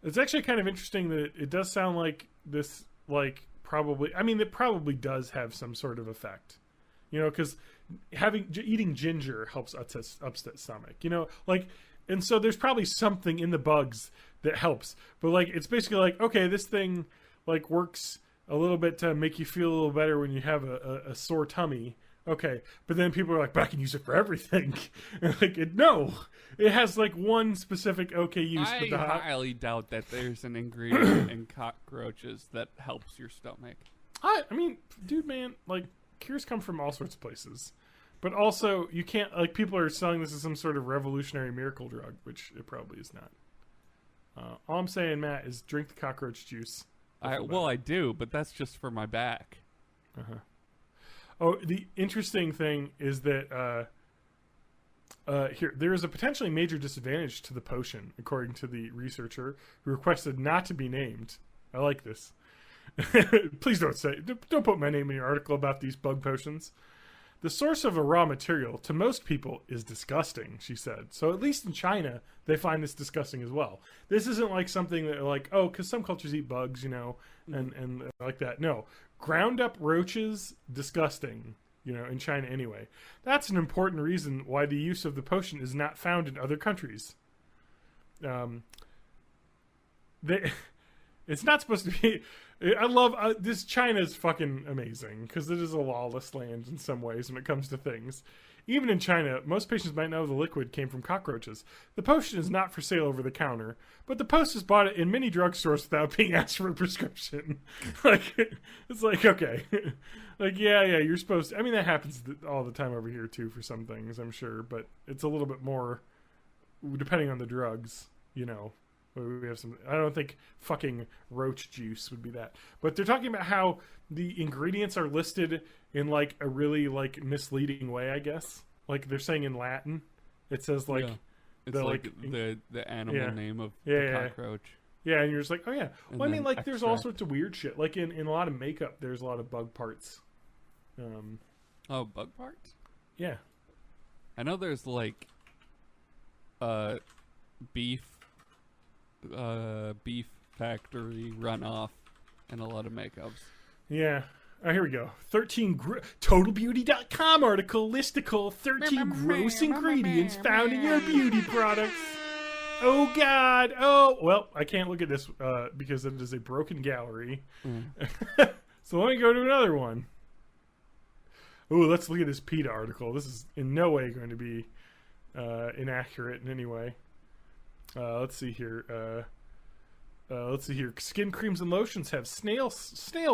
It's actually kind of interesting that it does sound like this, like, probably... I mean, it probably does have some sort of effect. You know, because eating ginger helps upset stomach. You know, like... And so there's probably something in the bugs that helps. But, like, it's basically like, okay, this thing, like, works a little bit to make you feel a little better when you have a sore tummy. Okay, but then people are like, but I can use it for everything. Like, no, it has like one specific okay use. I but highly doubt that there's an ingredient in cockroaches that helps your stomach. I mean, dude, man, like cures come from all sorts of places, but also you can't like people are selling this as some sort of revolutionary miracle drug, which it probably is not. All I'm saying, Matt, is drink the cockroach juice. I do, but that's just for my back. Oh, the interesting thing is that here there is a potentially major disadvantage to the potion, according to the researcher who requested not to be named. I like this. Please don't put my name in your article about these bug potions. The source of a raw material to most people is disgusting, she said. So at least in China, they find this disgusting as well. This isn't like something that like, oh, because some cultures eat bugs, you know, and like that. No. Ground up roaches, disgusting, you know, in China anyway. That's an important reason why the use of the potion is not found in other countries. It's not supposed to be. I love this. China's fucking amazing because it is a lawless land in some ways when it comes to things. Even in China, most patients might know the liquid came from cockroaches. The potion is not for sale over the counter, but the Post has bought it in many drugstores without being asked for a prescription. Like, it's like, okay. Like, yeah, you're supposed to. I mean, that happens all the time over here, too, for some things, I'm sure, but it's a little bit more depending on the drugs, you know. We have some. I don't think fucking roach juice would be that. But they're talking about how the ingredients are listed in like a really like misleading way, I guess. Like they're saying in Latin, it says like it's like the animal name of the cockroach. Yeah, and you're just like, oh yeah. Well, I mean, like there's all extract. sorts of weird shit. Like in a lot of makeup, there's a lot of bug parts. Oh, bug parts? Yeah. I know there's like beef factory runoff and a lot of makeups. Yeah. Oh, here we go. 13 TotalBeauty.com article listicle 13 gross ingredients found in your beauty products. Oh God. Oh, well, I can't look at this because it is a broken gallery. So let me go to another one. Ooh, let's look at this PETA article. This is in no way going to be inaccurate in any way. Let's see here. Skin creams and lotions have snail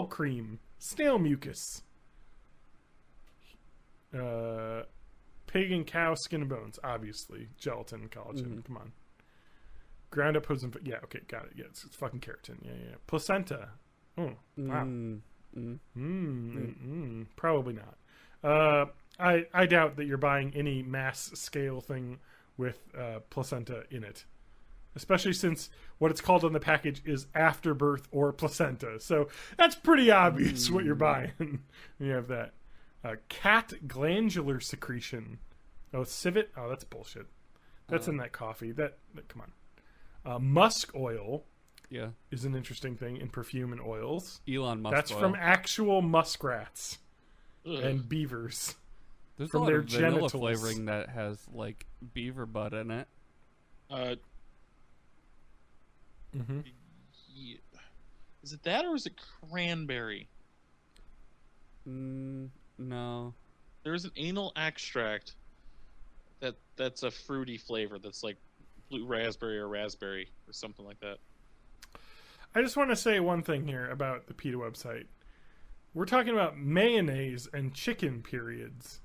cream, snail mucus, pig and cow skin and bones, obviously, gelatin, collagen. Come on, ground up frozen. Yeah, okay, got it. Yeah, it's fucking keratin. Yeah. Placenta. Oh, wow. Probably not. I doubt that you're buying any mass scale thing with placenta in it, especially since what it's called on the package is afterbirth or placenta. So that's pretty obvious what you're buying. You have that. Cat glandular secretion. Oh, civet. Oh, that's bullshit. That's in that coffee. That come on. Musk oil. Yeah, is an interesting thing in perfume and oils. Elon Musk. That's oil. from actual muskrats and beavers. There's from a lot their of vanilla genitals. flavoring that has like beaver butt in it. Yeah. Is it that or is it cranberry? No. There's an anal extract that's a fruity flavor that's like blue raspberry or raspberry or something like that. I just want to say one thing here about the PETA website. We're talking about mayonnaise and chicken periods.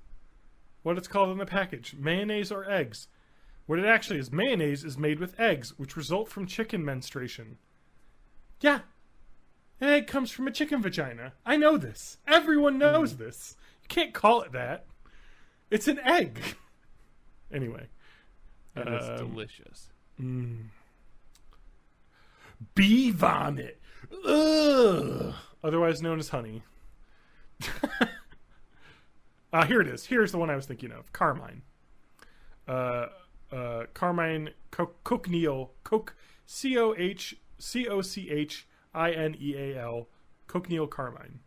What it's called in the package. Mayonnaise or eggs. What it actually is, mayonnaise is made with eggs, which result from chicken menstruation. Yeah. An egg comes from a chicken vagina. I know this. Everyone knows this. You can't call it that. It's an egg. Anyway. And it's delicious. Bee vomit. Ugh. Otherwise known as honey. Here it is. Here's the one I was thinking of. Carmine. Carmine cochineal. Cochineal. Cochineal carmine.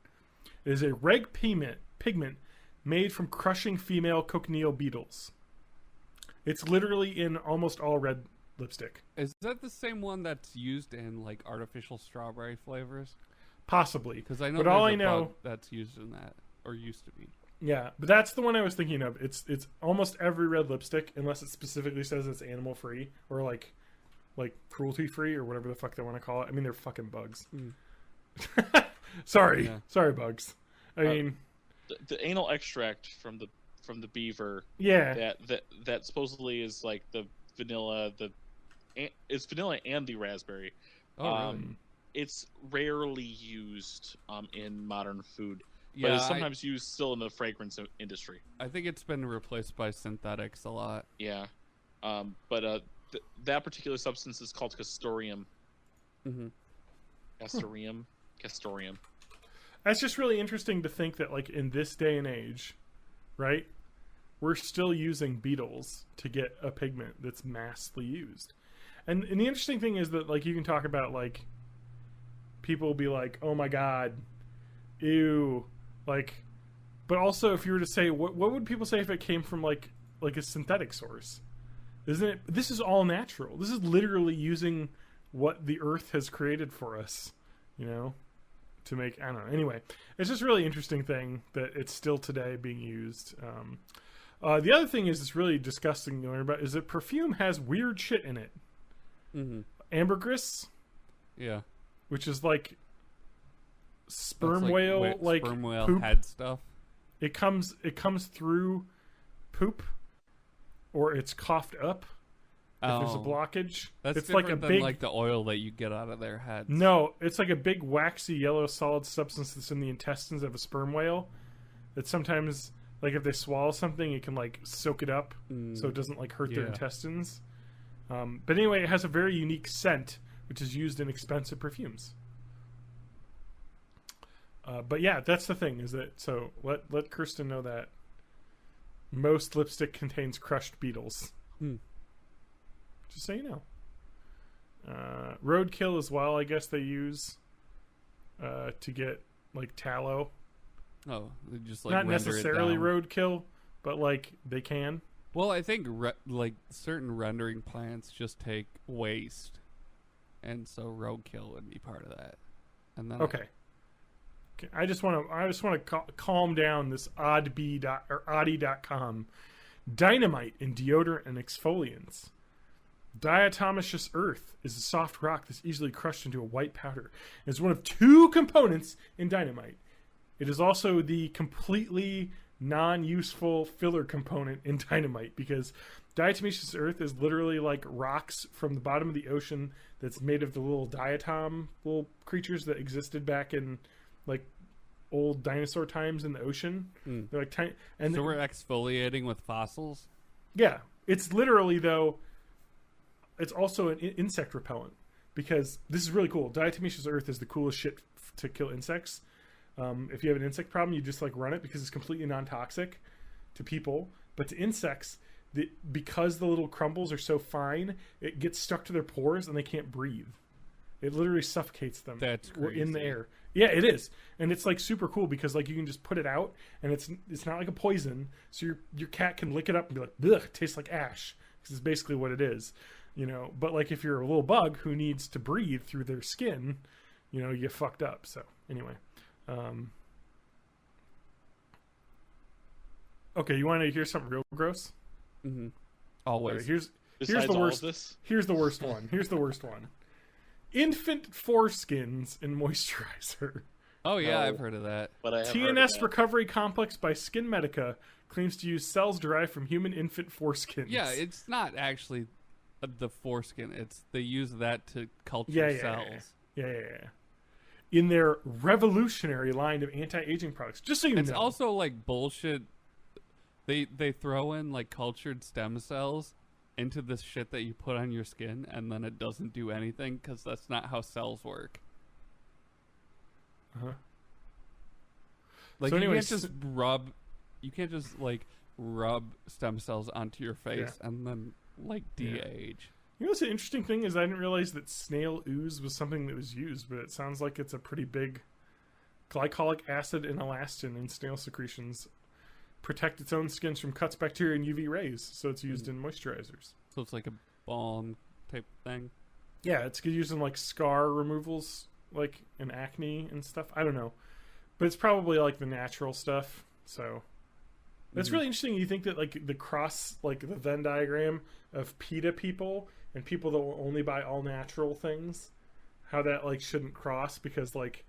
It is a red pigment made from crushing female cochineal beetles. It's literally in almost all red lipstick. Is that the same one that's used in like artificial strawberry flavors? Possibly. Because I know but there's all a I know bug that's used in that, or used to be. Yeah, but that's the one I was thinking of. It's almost every red lipstick, unless it specifically says it's animal free or like cruelty free or whatever the fuck they want to call it. I mean, they're fucking bugs. Sorry, bugs. I mean, the anal extract from the beaver. Yeah. That supposedly is like the vanilla. It's vanilla and the raspberry. Oh, really? It's rarely used in modern food. Yeah, but it's sometimes used still in the fragrance industry. I think it's been replaced by synthetics a lot. Yeah. But that particular substance is called castoreum. Castoreum. That's just really interesting to think that, like, in this day and age, right, we're still using beetles to get a pigment that's massively used. And the interesting thing is that, like, you can talk about, like, people will be like, oh my god, ew, like, but also if you were to say, what would people say if it came from, like a synthetic source? Isn't it? This is all natural. This is literally using what the earth has created for us, you know, to make, I don't know. Anyway, it's just a really interesting thing that it's still today being used. The other thing is, it's really disgusting to learn about, is that perfume has weird shit in it. Ambergris, yeah, which is like sperm whale, like sperm whale poop. head stuff. It comes through poop, or it's coughed up. If there's a blockage, That's it's different like a than big, like the oil that you get out of their heads. No, it's like a big waxy yellow solid substance that's in the intestines of a sperm whale. That sometimes, like, if they swallow something, it can like soak it up, so it doesn't like hurt their intestines. But anyway, it has a very unique scent, which is used in expensive perfumes. But yeah, that's the thing, is that, so let Kirsten know that most lipstick contains crushed beetles. Just so you know. Roadkill as well, I guess they use to get like tallow. Oh, they just like not render necessarily it down. roadkill, but like they can. Well, I think like certain rendering plants just take waste, and so roadkill would be part of that. And then Okay. I just want to calm down this oddbee.com. Dynamite in deodorant and exfoliants. Diatomaceous earth is a soft rock that's easily crushed into a white powder. It's one of 2 components in dynamite. It is also the completely non-useful filler component in dynamite, because diatomaceous earth is literally like rocks from the bottom of the ocean that's made of the little diatom little creatures that existed back in like old dinosaur times in the ocean. They're like tiny, and so we're exfoliating with fossils. yeah, it's literally, though, it's also an insect repellent, because this is really cool. Diatomaceous earth is the coolest shit to kill insects. If you have an insect problem, you just like run it, because it's completely non-toxic to people, but to insects, because the little crumbles are so fine, it gets stuck to their pores and they can't breathe. It literally suffocates them. That's crazy. In the air. Yeah, it is, and it's like super cool, because like you can just put it out, and it's not like a poison, so your cat can lick it up and be like, ugh, it tastes like ash, because it's basically what it is, you know. But like if you're a little bug who needs to breathe through their skin, you know, you fucked up. So anyway, okay, you want to hear something real gross? Mm-hmm. Always. Right, here's Besides the all worst. of this? Here's the worst one. Here's the worst one. Infant foreskins in moisturizer. Oh yeah, No. I've heard of that. But I have heard of TNS that. Recovery Complex by Skin Medica claims to use cells derived from human infant foreskins. Yeah, it's not actually the foreskin. It's they use that to culture Yeah. cells. Yeah. In their revolutionary line of anti-aging products. Just so you It's know. also like bullshit. They throw in like cultured stem cells into this shit that you put on your skin, and then it doesn't do anything, because that's not how cells work. Uh-huh. Like So anyways, you can't just like rub stem cells onto your face and then like Yeah. de-age. You know what's the interesting thing is, I didn't realize that snail ooze was something that was used, but it sounds like it's a pretty big glycolic acid and elastin in snail secretions protect its own skins from cuts, bacteria, and UV rays, so it's used in moisturizers. So it's like a balm type thing. Yeah, it's used in like scar removals, like in acne and stuff. I don't know, but it's probably like the natural stuff. So it's really interesting. You think that like the cross, like the Venn diagram of PETA people and people that will only buy all natural things, how that like shouldn't cross, because like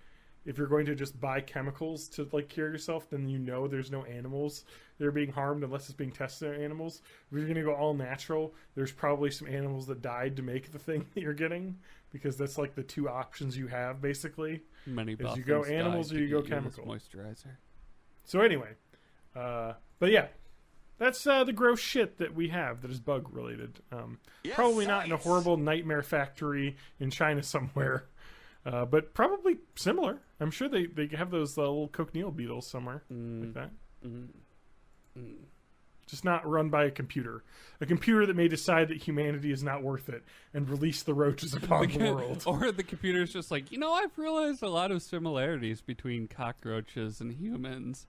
if you're going to just buy chemicals to like cure yourself, then you know there's no animals that are being harmed unless it's being tested on animals. If you're going to go all natural, there's probably some animals that died to make the thing that you're getting, because that's like the 2 options you have basically. Many Is you go Buffins animals died or you to go get you this chemical. moisturizer. So anyway, but yeah, that's the gross shit that we have that is bug related. Probably not in a horrible nightmare factory in China somewhere. But probably similar. I'm sure they have those little cochineal beetles somewhere like that. Just not run by a computer. A computer that may decide that humanity is not worth it and release the roaches upon the world. Or the computer's just like, I've realized a lot of similarities between cockroaches and humans.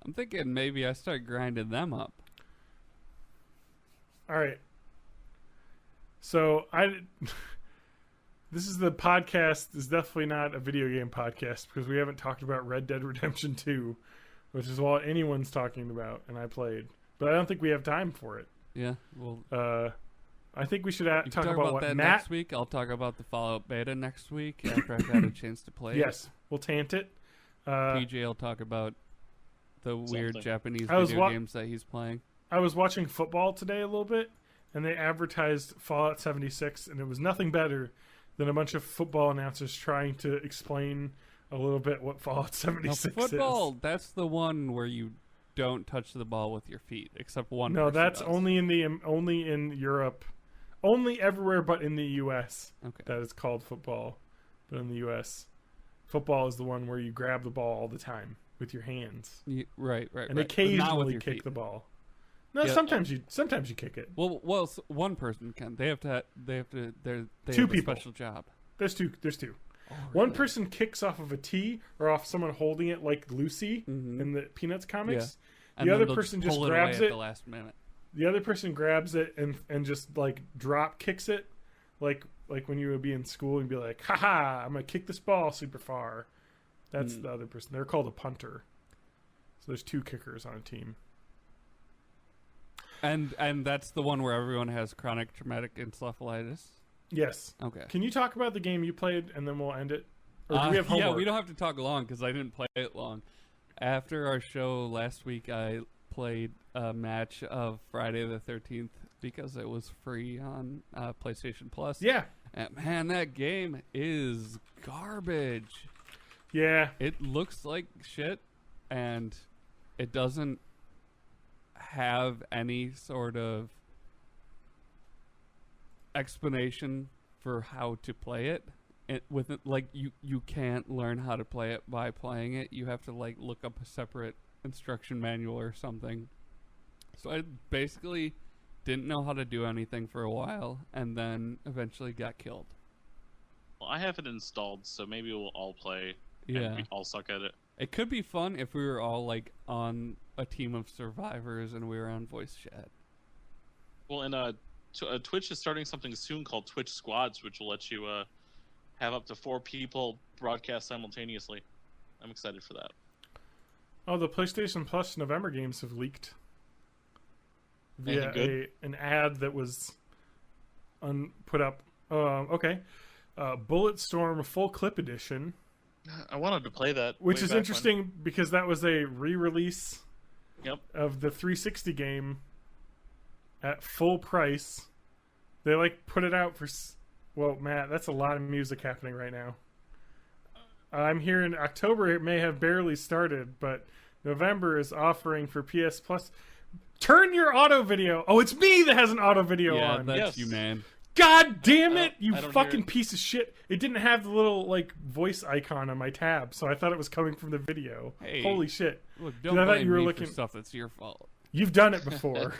I'm thinking maybe I start grinding them up. All right. So this is the podcast. Is definitely not a video game podcast, because we haven't talked about Red Dead Redemption 2, which is what anyone's talking about, and I played. But I don't think we have time for it. Yeah, well, I think we should you can talk about what that Matt. next week. I'll talk about the Fallout beta next week after I've had a chance to play Yes, we'll tant it. it. PJ will talk about the weird Something. Japanese I was video games that he's playing. I was watching football today a little bit, and they advertised Fallout 76, and it was nothing better than a bunch of football announcers trying to explain a little bit what Fallout 76 Now, football, is. that's the one where you don't touch the ball with your feet, except one. No, person that's does. only in Europe, only everywhere but in the U.S. Okay. That is called football, but in the U.S. Football is the one where you grab the ball all the time with your hands Right. and Not with occasionally your kick feet. the ball. No, Yeah. sometimes you kick it. Well, one person can. They have to. They Two have people. a special job. There's two. Oh, One really? person kicks off of a tee or off someone holding it like Lucy in the Peanuts comics. And The then other they'll person just pull it grabs away it. at the last minute. The other person grabs it and just like drop kicks it, like when you would be in school and be like, "Ha, I'm gonna kick this ball super far." That's the other person. They're called a punter. So there's two kickers on a team. And that's the one where everyone has chronic traumatic encephalitis. Yes. Okay. Can you talk about the game you played and then we'll end it? Or do we have homework? Yeah, we don't have to talk long because I didn't play it long. After our show last week, I played a match of Friday the 13th because it was free on PlayStation Plus. Yeah. And man, that game is garbage. Yeah. It looks like shit, and it doesn't have any sort of explanation for how to play it. You can't learn how to play it by playing it. You have to like look up a separate instruction manual or something. So I basically didn't know how to do anything for a while, and then eventually got killed. Well, I have it installed, so maybe we'll all play. Yeah. And we all suck at it. It could be fun if we were all like on a team of survivors and we were on voice chat. Well, and Twitch is starting something soon called Twitch Squads, which will let you have up to 4 people broadcast simultaneously. I'm excited for that. Oh, the PlayStation Plus November games have leaked via Anything good? an ad that was put up. Okay. Bulletstorm Full Clip Edition, I wanted to play that, which way is back interesting because that was a re-release Yep. of the 360 game at full price. They like put it out for. Well, Matt, that's a lot of music happening right now. I'm here in October. It may have barely started, but November is offering for PS Plus. Turn your auto video. Oh, it's me that has an auto video Yeah, on. that's Yes. you, man. God damn it, I you don't hear fucking it. piece of shit. It didn't have the little like voice icon on my tab, so I thought it was coming from the video. Hey. Holy shit. Look, I don't thought blame you were me looking- for stuff that's your fault. You've done it before.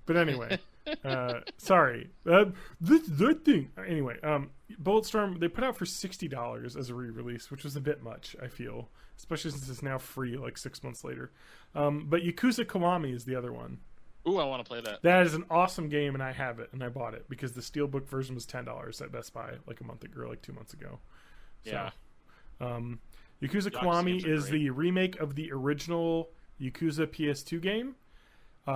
But anyway, sorry. The thing. Anyway, Bulletstorm, they put out for $60 as a re-release, which was a bit much, I feel. Especially since it's now free like 6 months later. But Yakuza Kiwami is the other one. Ooh, I want to play that. That is an awesome game, and I have it, and I bought it because the Steelbook version was $10 at Best Buy like a month ago, or like 2 months ago. Yeah. Yakuza Yakuza Kiwami games are is great. the remake of the original Yakuza PS2 game.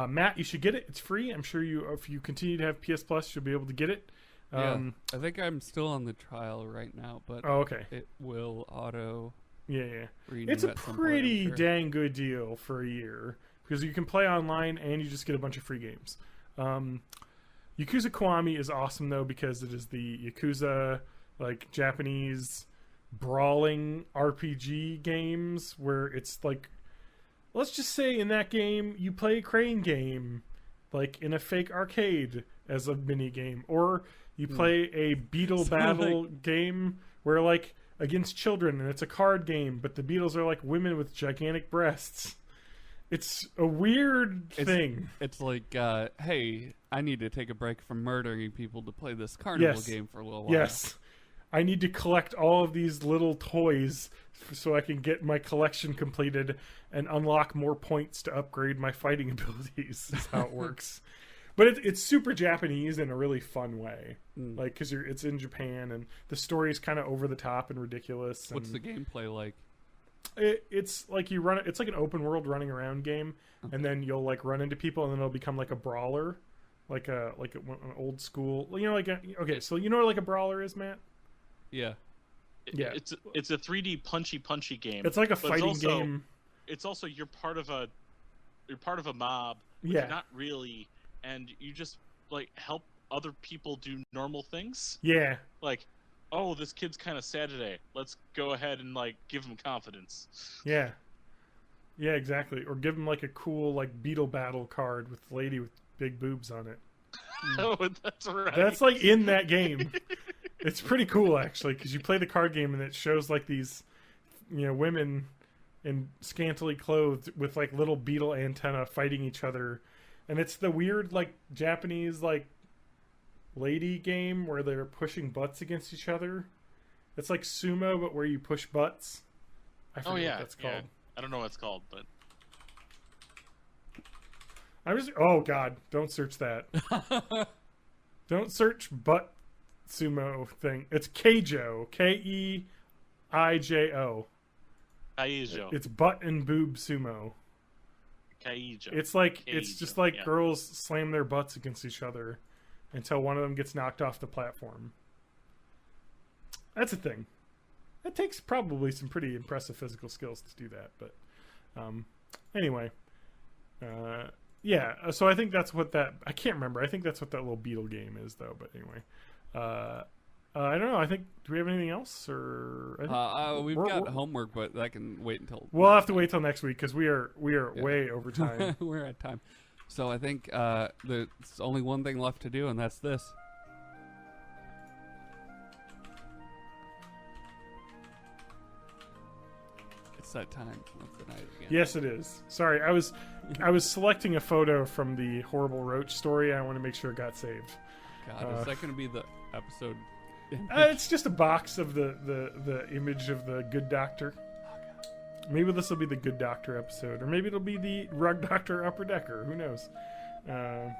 Matt, you should get it. It's free. I'm sure if you continue to have PS Plus, you'll be able to get it. Yeah, I think I'm still on the trial right now, but Oh, okay. it will auto Yeah. renew It's a at some point, I'm pretty sure. dang good deal for a year because you can play online and you just get a bunch of free games. Yakuza Kiwami is awesome though because it is the Yakuza like Japanese brawling RPG games where it's like, let's just say in that game you play a crane game like in a fake arcade as a mini game, or you play a beetle So, battle game where like against children and it's a card game but the beetles are like women with gigantic breasts. It's a weird thing. It's like, hey, I need to take a break from murdering people to play this carnival Yes. game for a little while. Yes, I need to collect all of these little toys so I can get my collection completed and unlock more points to upgrade my fighting abilities. Is how it works. But it's super Japanese in a really fun way, like because it's in Japan and the story is kind of over the top and ridiculous. What's the and gameplay like? It's like you run. It's like an open world running around game, and then you'll like run into people, and then it'll become like a brawler, like an old school. You know, okay. So you know what like a brawler is, Matt? Yeah. Yeah. It's a 3D punchy game. It's like a but fighting also, game. It's also you're part of a mob. But Yeah. You're not really, and you just like help other people do normal things. Yeah. Like, oh, this kid's kind of sad today. Let's go ahead and like give him confidence. Yeah. Yeah, exactly. Or give them like a cool like beetle battle card with the lady with big boobs on it. Oh, that's right. That's like in that game. It's pretty cool actually, because you play the card game and it shows like these, women in scantily clothed with like little beetle antenna fighting each other, and it's the weird like Japanese like lady game where they're pushing butts against each other. It's like sumo, but where you push butts. I forget what that's called. Yeah. I don't know what it's called, but oh god, don't search that. Don't search butt sumo thing. It's Keijo. Keijo. Kaijo. It's butt and boob sumo. Kaijo. It's like Keijo. it's just like girls slam their butts against each other until one of them gets knocked off the platform. That's a thing. It takes probably some pretty impressive physical skills to do that, but anyway. Yeah, so I think that's what I can't remember. I think that's what that little beetle game is, though. But anyway, I don't know. I think, do we have anything else? Or we've got homework, but that can wait until. We'll have to wait till next week because we are way over time. We're at time. So I think there's only one thing left to do, and that's this. It's that time of the night again. Yes, it is. Sorry, I was selecting a photo from the horrible roach story. I want to make sure it got saved. God, is that going to be the episode? It's just a box of the image of the good doctor. Maybe this will be the good doctor episode, or maybe it'll be the rug doctor upper decker. Who knows? I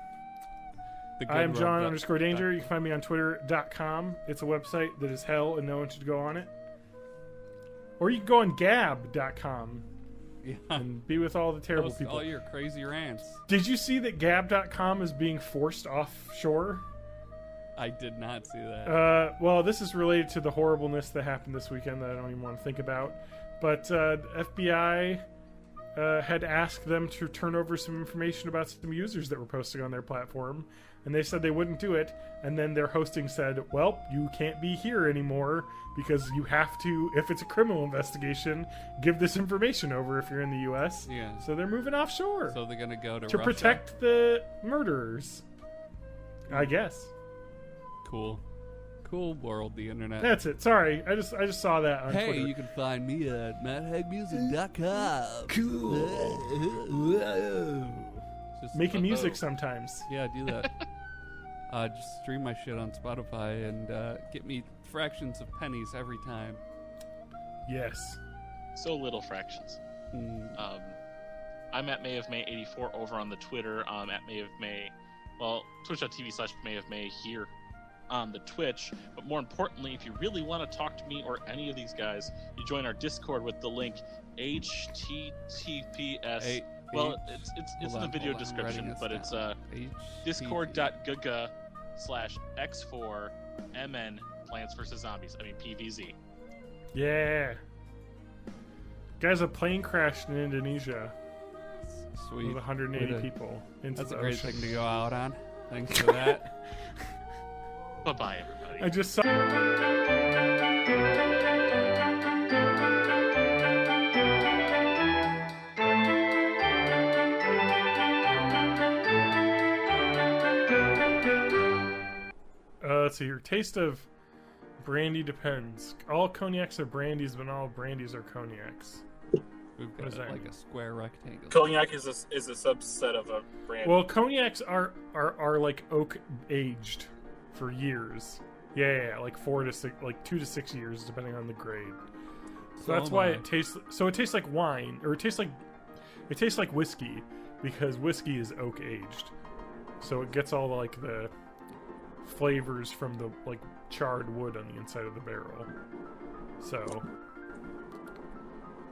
am John _Danger. You can find me on Twitter.com. It's a website that is hell and no one should go on it. Or you can go on Gab.com and be with all the terrible people. All your crazy rants. Did you see that Gab.com is being forced offshore? I did not see that. Well, this is related to the horribleness that happened this weekend that I don't even want to think about. But FBI had asked them to turn over some information about some users that were posting on their platform, and they said they wouldn't do it. And then their hosting said, well, you can't be here anymore because you have to, if it's a criminal investigation, give this information over if you're in the U.S. Yeah. So they're moving offshore. So they're going to go to Russia protect the murderers, I guess. Cool world, the internet. That's it. Sorry, I just saw that on Twitter. Hey, you can find me at matthagmusic.com. Cool. Making music sometimes. Yeah, do that. Just stream my shit on Spotify and get me fractions of pennies every time. Yes. So little fractions. I'm at May of May 84 over on the Twitter. At May of May, twitch.tv/May of May here on the Twitch. But more importantly, if you really want to talk to me or any of these guys, you join our Discord with the link https. It's in the video description, but it's discord.gaga/x4mn Plants vs Zombies. I mean PVZ. Yeah. Guys, a plane crashed in Indonesia. Sweet. With 180 people into That's the a great ocean. thing to go out on. Thanks for that. Bye-bye, everybody. I just saw... let's see here. Taste of brandy depends. All cognacs are brandies, but not all brandies are cognacs. We've got like a square rectangle. Cognac is a subset of a brandy. Well, cognacs are like oak aged for years. Yeah, like 4 to 6, like 2 to 6 years, depending on the grade. So that's why it tastes. So it tastes like wine, or it tastes like whiskey, because whiskey is oak aged. So it gets all like the flavors from the like charred wood on the inside of the barrel. So,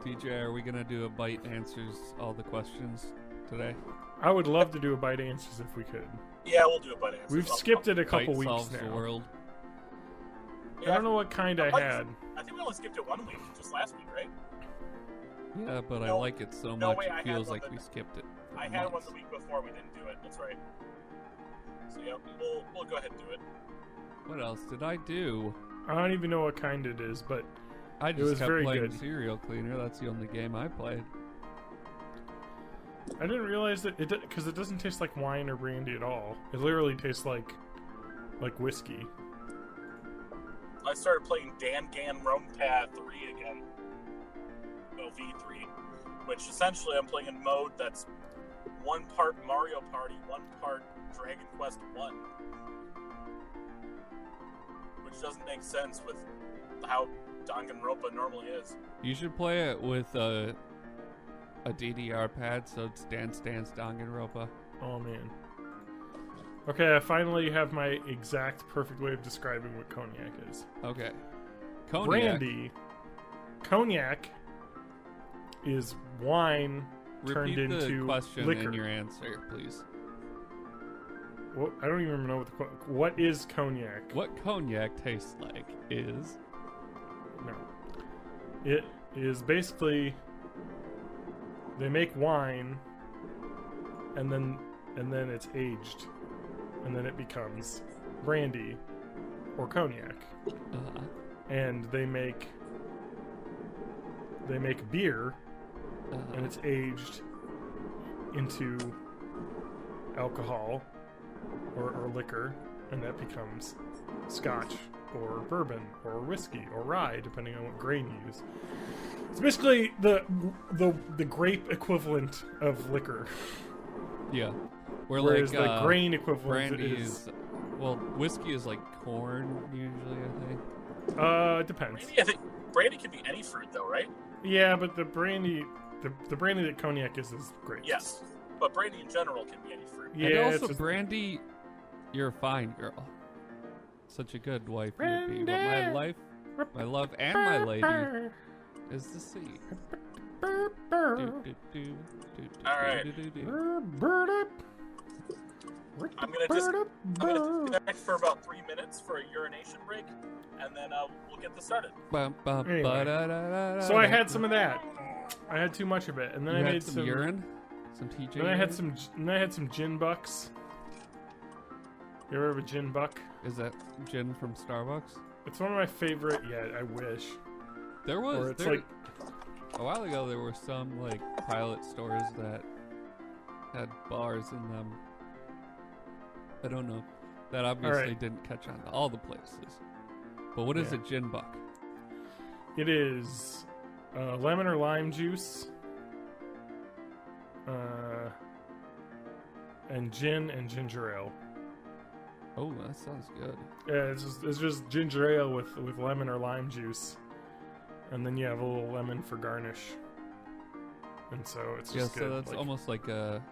DJ, are we gonna do a bite answers all the questions today? I would love to do a bite answers if we could. Yeah, we'll do a bite answers. We've skipped it a couple Bite weeks solves now. the world. I don't know what kind I had. I think we only skipped it 1 week, just last week, right? Yeah, but I No, like it so no much way, I it had feels one like that- we skipped it. I had one the week before we didn't do it. That's right. So yeah, we'll go ahead and do it. What else did I do? I don't even know what kind it is, but I It just was kept very playing good. Serial Cleaner. That's the only game I played. I didn't realize that because it doesn't taste like wine or brandy at all. It literally tastes like whiskey. I started playing Danganronpa 3 again. No, V3. Which essentially I'm playing in mode that's one part Mario Party, one part Dragon Quest 1. Which doesn't make sense with how Danganronpa normally is. You should play it with a DDR pad, so it's Dance Dance Danganronpa. Oh man. Okay, I finally have my exact perfect way of describing what cognac is. Okay. Cognac. Brandy. Cognac is wine turned Repeat the into question liquor. and your answer, please. Well, I don't even know what is cognac. What cognac tastes like is... No. It is basically they make wine and then it's aged and then it becomes brandy or cognac. And they make beer and it's aged into alcohol or liquor, and that becomes scotch or bourbon or whiskey or rye, depending on what grain you use. It's basically the grape equivalent of liquor. Yeah. Whereas the grain equivalent brandy is well, whiskey is like corn usually, I think. It depends. Brandy, I think brandy can be any fruit though, right? Yeah, but the brandy that cognac is grapes. Yes. But brandy in general can be any fruit. Yeah, and it's also just- brandy, you're a fine girl. Such a good wife you'd be. But my life, my love, and my lady is the sea. Alright. I'm gonna disconnect for about 3 minutes for a urination break, and then we'll get this started. Anyway. So I had some of that. I had too much of it, and then You I had made some urine, some TJ. Then I had some gin bucks. You ever have a gin buck? Is that gin from Starbucks? It's one of my favorite. Yeah, I wish. There Or was it's there, like a while ago. There were some like pilot stores that had bars in them. I don't know. That obviously Alright. didn't catch on to all the places. But what is Yeah. a gin buck? it is lemon or lime juice, and gin and ginger ale. Oh, that sounds good. Yeah, it's just ginger ale with lemon or lime juice, and then you have a little lemon for garnish. And so it's Yeah, just so good. that's like- almost like a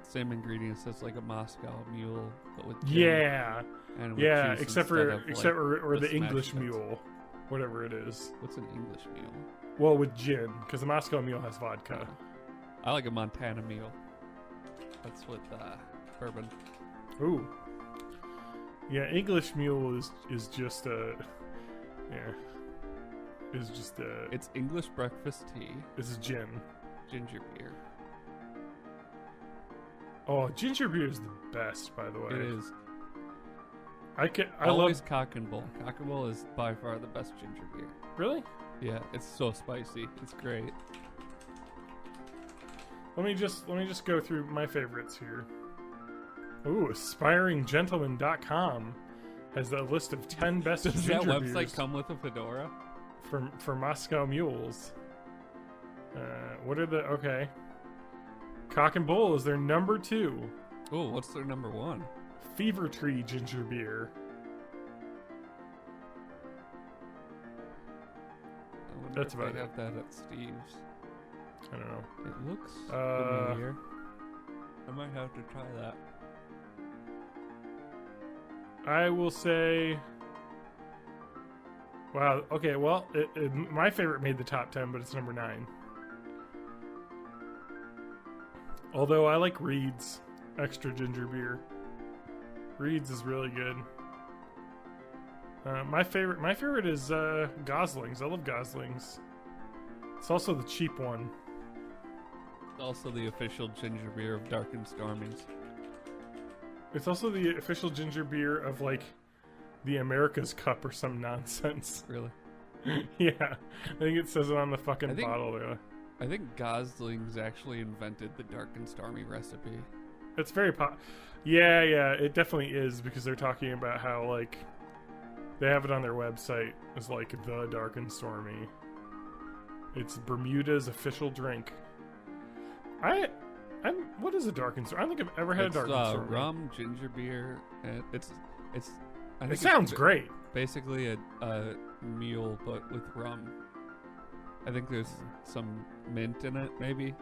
same ingredients as like a Moscow Mule, but with gin yeah, and with yeah. juice Except instead for of, except like, or the smashed English bits. mule, whatever it is. What's an English Mule? Well, with gin, because the Moscow Mule has vodka. I like a Montana Mule. That's with bourbon. Ooh. Yeah, English Mule is just a It's English breakfast tea, this is gin. ginger beer. Oh, ginger beer is the best, by the way. It is I always love. Cock and Bull. Cock and Bull is by far the best ginger beer. Really? Yeah, it's so spicy. It's great. Let me just go through my favorites here. Ooh, aspiringgentleman.com has a list of 10 best Does ginger that website beers come with a fedora? for Moscow Mules. What are the okay? Cock and Bull is their number 2. Oh, what's their number 1? Fever Tree ginger beer. I wonder That's if about they it. have that at Steve's. I don't know. It looks Uh, familiar. I might have to try that. I will say. Wow. Okay. Well, my favorite made the top 10, but it's number 9. Although I like Reed's extra ginger beer. Reed's is really good. My favorite is Gosling's. I love Gosling's. It's also the cheap one. It's also the official ginger beer of Dark and Stormies. It's also the official ginger beer of like the America's Cup or some nonsense. Really? Yeah, I think it says it on the fucking I think- bottle. Yeah. I think Gosling's actually invented the Dark and Stormy recipe. It's very pop. Yeah, it definitely is because they're talking about how like They have it on their website as like the Dark and Stormy. It's Bermuda's official drink. What is a Dark and Stormy? I don't think I've ever had a Dark and Stormy. Rum, ginger beer, and it's. I think It sounds great. Basically a mule, but with rum. I think there's some mint in it, maybe.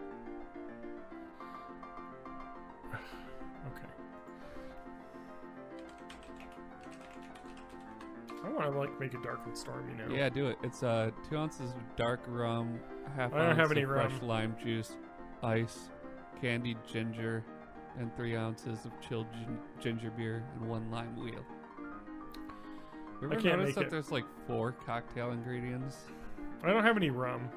Okay. I want to make it Dark and Stormy now. Yeah, do it. It's 2 ounces of dark rum, half I don't ounce have any of rum. fresh lime juice, ice, candied ginger, and 3 ounces of chilled ginger beer and 1 lime wheel. You ever can't notice make that it. there's like 4 cocktail ingredients? I don't have any rum.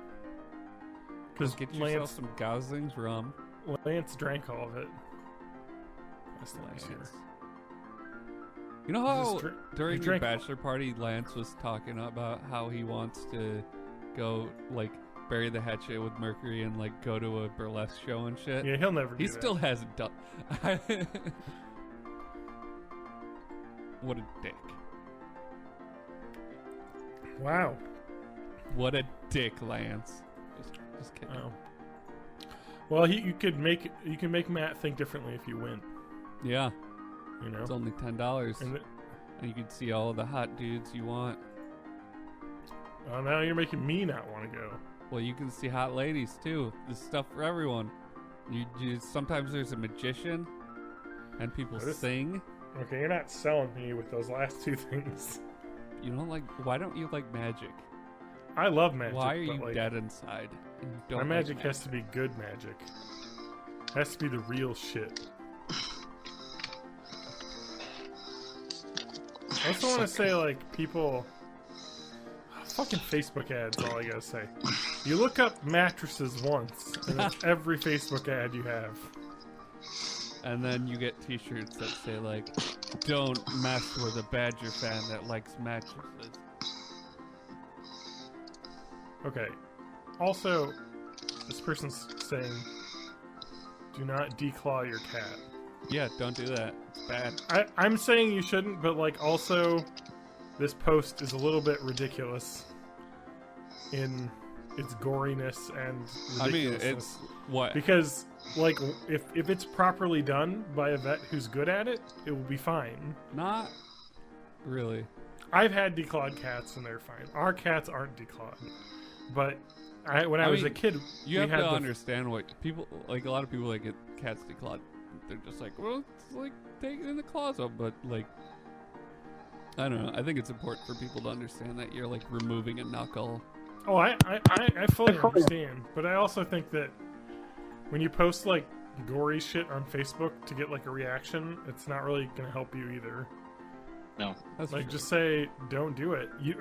Because Get yourself some Gosling's rum. Lance drank all of it. That's nice here. Lance. You know how Just during you your drank- bachelor party, Lance was talking about how he wants to go like bury the hatchet with Mercury and like go to a burlesque show and shit. Yeah, he'll never He do still that. hasn't done. What a dick! Wow. What a dick, Lance. Just kidding. Oh. Well, you can make Matt think differently if you win. Yeah, You know. it's only $10, And and you can see all the hot dudes you want. now you're making me not want to go. Well, you can see hot ladies too. There's stuff for everyone. You sometimes there's a magician, and people What is- sing. Okay, you're not selling me with those last two things. You don't like? Why don't you like magic? I love magic. Why are but, you like, dead inside? And you don't My like magic has to be good magic. Has to be the real shit. I also want to say, like, people... Fucking Facebook ads, all I gotta say. You look up mattresses once, and it's every Facebook ad you have. And then you get T-shirts that say like, "Don't mess with a Badger fan that likes mattresses." Okay. Also, this person's saying, do not declaw your cat. Yeah, don't do that. It's bad. I'm saying you shouldn't, but, like, also, this post is a little bit ridiculous in its goriness and I mean, ridiculousness. it's what? Because, like, if it's properly done by a vet who's good at it, it will be fine. Not really. I've had declawed cats and they're fine. Our cats aren't declawed. But when I was mean, a kid, You we have had to the understand what people like. A lot of people that get cats declawed, they're just like, well, it's like taking the claws up, but like, I don't know. I think it's important for people to understand that you're like removing a knuckle. Oh, I fully understand, but I also think that when you post like gory shit on Facebook to get like a reaction, it's not really going to help you either. No. That's Like, true. just say don't do it. You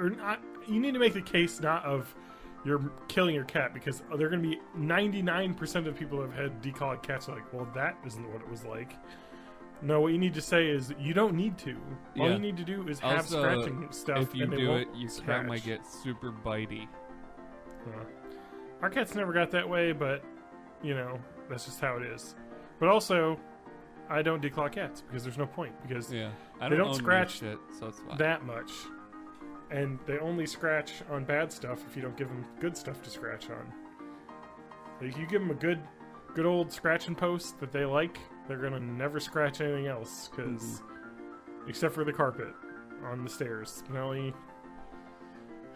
need to make the case not of you're killing your cat, because they're going to be 99% of people who have had declawed cats are like, well, that isn't what it was like. No, what you need to say is you don't need to. All Yeah. you need to do is have Also, scratching stuff. if you and they do won't it, your scratch. cat might get super bitey. Our cats never got that way, but you know that's just how it is. But also, I don't declaw cats because there's no point, because Yeah, I They don't don't own scratch shit, so it's fine. that much, and they only scratch on bad stuff if you don't give them good stuff to scratch on. Like, you give them a good old scratching post that they like, they're gonna never scratch anything else, because except for the carpet on the stairs. Spinelli,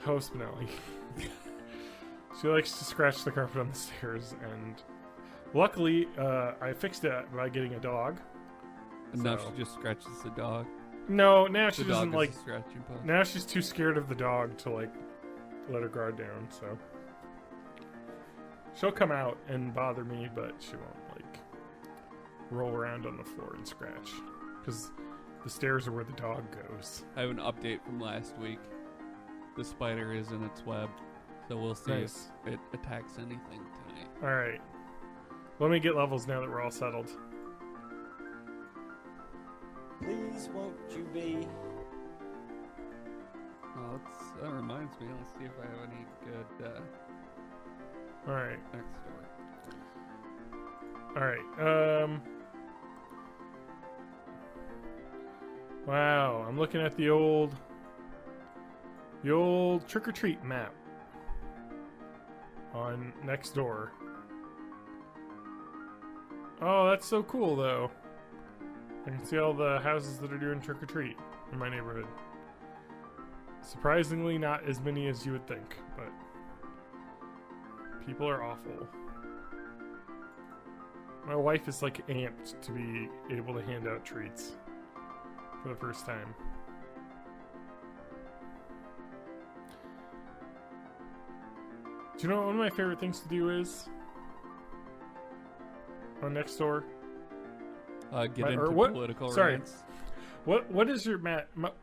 Spinelli. She likes to scratch the carpet on the stairs, and luckily, I fixed it by getting a dog. And now So- she just scratches the dog. No, now she The doesn't dog like. is a scratching post. Now she's too scared of the dog to like let her guard down. So she'll come out and bother me, but she won't like roll around on the floor and scratch, because the stairs are where the dog goes. I have an update from last week. The spider is in its web, so we'll see Nice. if it attacks anything tonight. All right, let me get levels now that we're all settled. Please won't you be? Well, that reminds me. Let's see if I have any good All right, next story. all right. Wow, I'm looking at the old The old trick-or-treat map on Nextdoor. Oh, that's so cool, though. I can see all the houses that are doing trick-or-treat in my neighborhood. Surprisingly, not as many as you would think, but people are awful. My wife is like amped to be able to hand out treats for the first time. Do you know what one of my favorite things to do is on Nextdoor? Get into political rants. What is your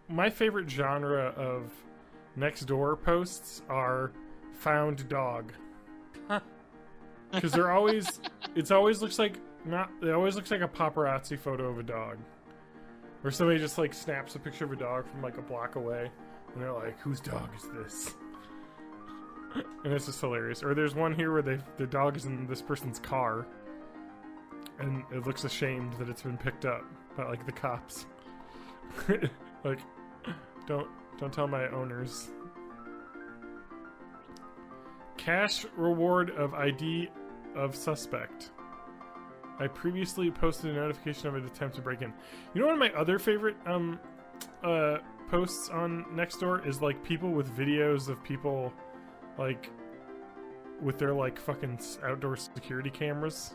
my favorite genre of Nextdoor posts are found dog. Because they're always it always looks like a paparazzi photo of a dog. Or somebody just like snaps a picture of a dog from like a block away and they're like, whose dog is this? And it's just hilarious. Or there's one here where the dog is in this person's car and it looks ashamed that it's been picked up by like the cops. Like, don't tell my owners. Cash reward of ID of suspect. I previously posted a notification of an attempt to break in. You know, one of my other favorite posts on Nextdoor is like people with videos of people like with their like fucking outdoor security cameras.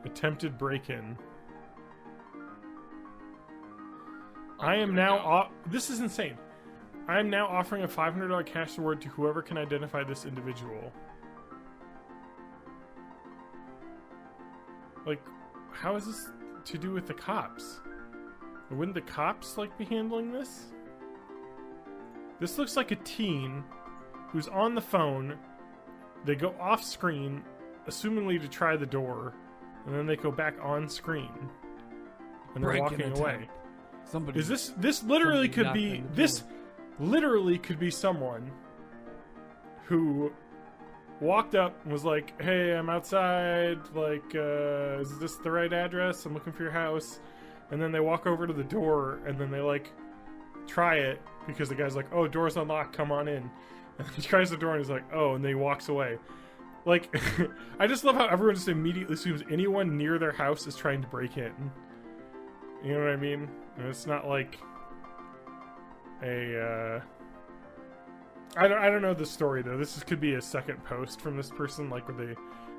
Attempted break-in. I am now this is insane. I am now offering a $500 cash reward to whoever can identify this individual. Like, how is this to do with the cops? Wouldn't the cops like be handling this? This looks like a teen who's on the phone. They go off screen, assumingly to try the door, and then they go back on screen, and they're walking away. Somebody. Is this literally could be this? Literally could be someone who walked up and was like, "Hey, I'm outside. Like, is this the right address? I'm looking for your house." And then they walk over to the door, and then they like try it because the guy's like, "Oh, door's unlocked. Come on in." And he tries the door, and he's like, "Oh," and then he walks away. Like, I just love how everyone just immediately assumes anyone near their house is trying to break in. You know what I mean? And it's not like a I don't know the story though. Could be a second post from this person, like where they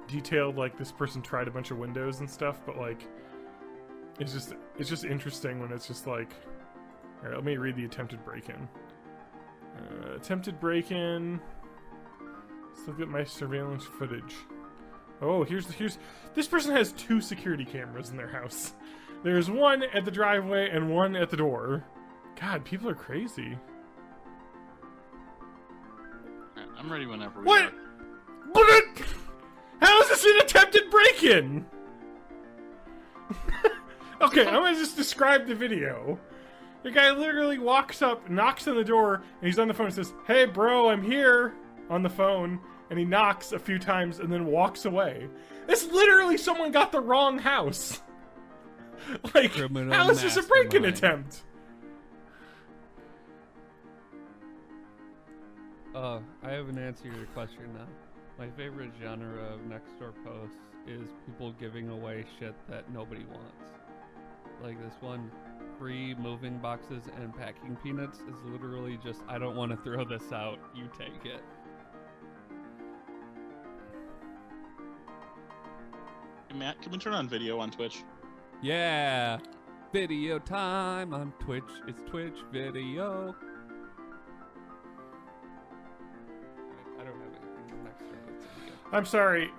detailed like this person tried a bunch of windows and stuff, but like it's just interesting when it's just like, all right, let me read the attempted break-in. Attempted break-in. Let's look at my surveillance footage. Oh, here's this person has 2 security cameras in their house. There's one at the driveway and one at the door. God, people are crazy. I'm ready whenever we What? are. What? How is this an attempted break-in? Okay, I'm gonna just describe the video. The guy literally walks up, knocks on the door, and he's on the phone and says, "Hey, bro, I'm here," on the phone, and he knocks a few times and then walks away. It's literally someone got the wrong house. Like, Criminal how is this a break-in mastermind. attempt? I have an answer to your question now. My favorite genre of Nextdoor posts is people giving away shit that nobody wants. Like this one, free moving boxes and packing peanuts is literally just, I don't want to throw this out, you take it. Hey, Matt, can we turn on video on Twitch? Yeah! Video time on Twitch. It's Twitch video. I don't have anything next to I'm sorry.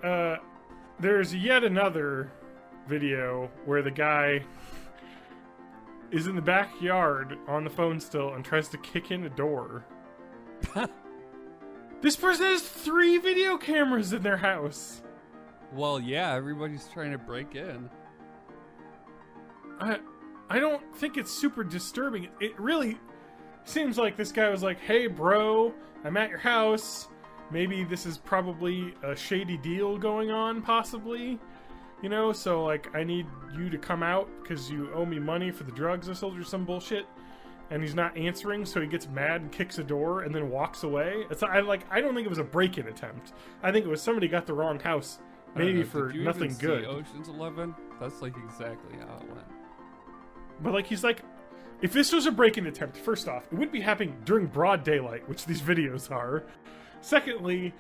There's yet another video where the guy is in the backyard on the phone still and tries to kick in a door. This person has 3 video cameras in their house. Well, yeah, everybody's trying to break in. I don't think it's super disturbing. It really seems like this guy was like, "Hey, bro, I'm at your house. Maybe this is probably a shady deal going on, possibly. You know, so, like, I need you to come out because you owe me money for the drugs I sold or some bullshit. and he's not answering, so he gets mad and kicks a door and then walks away. I don't think it was a break-in attempt. I think it was somebody got the wrong house, maybe for Did you nothing even good. See Ocean's 11? That's like exactly how it went. But like he's like, if this was a break-in attempt, first off, it wouldn't be happening during broad daylight, which these videos are. Secondly,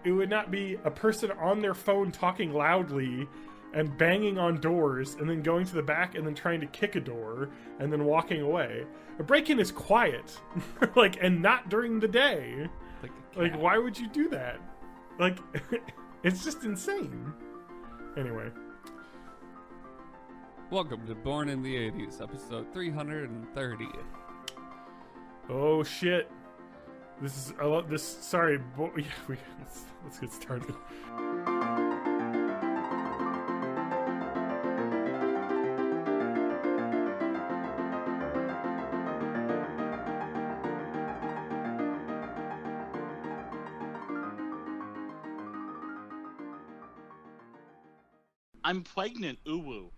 it would not be a person on their phone talking loudly and banging on doors and then going to the back and then trying to kick a door and then walking away. A break-in is quiet, like, and not during the day. Like, why would you do that? Like, it's just insane. Anyway. Welcome to Born in the 80s, episode 330. Oh shit. This is, I love this, sorry, let's get started. I'm pregnant, uwu.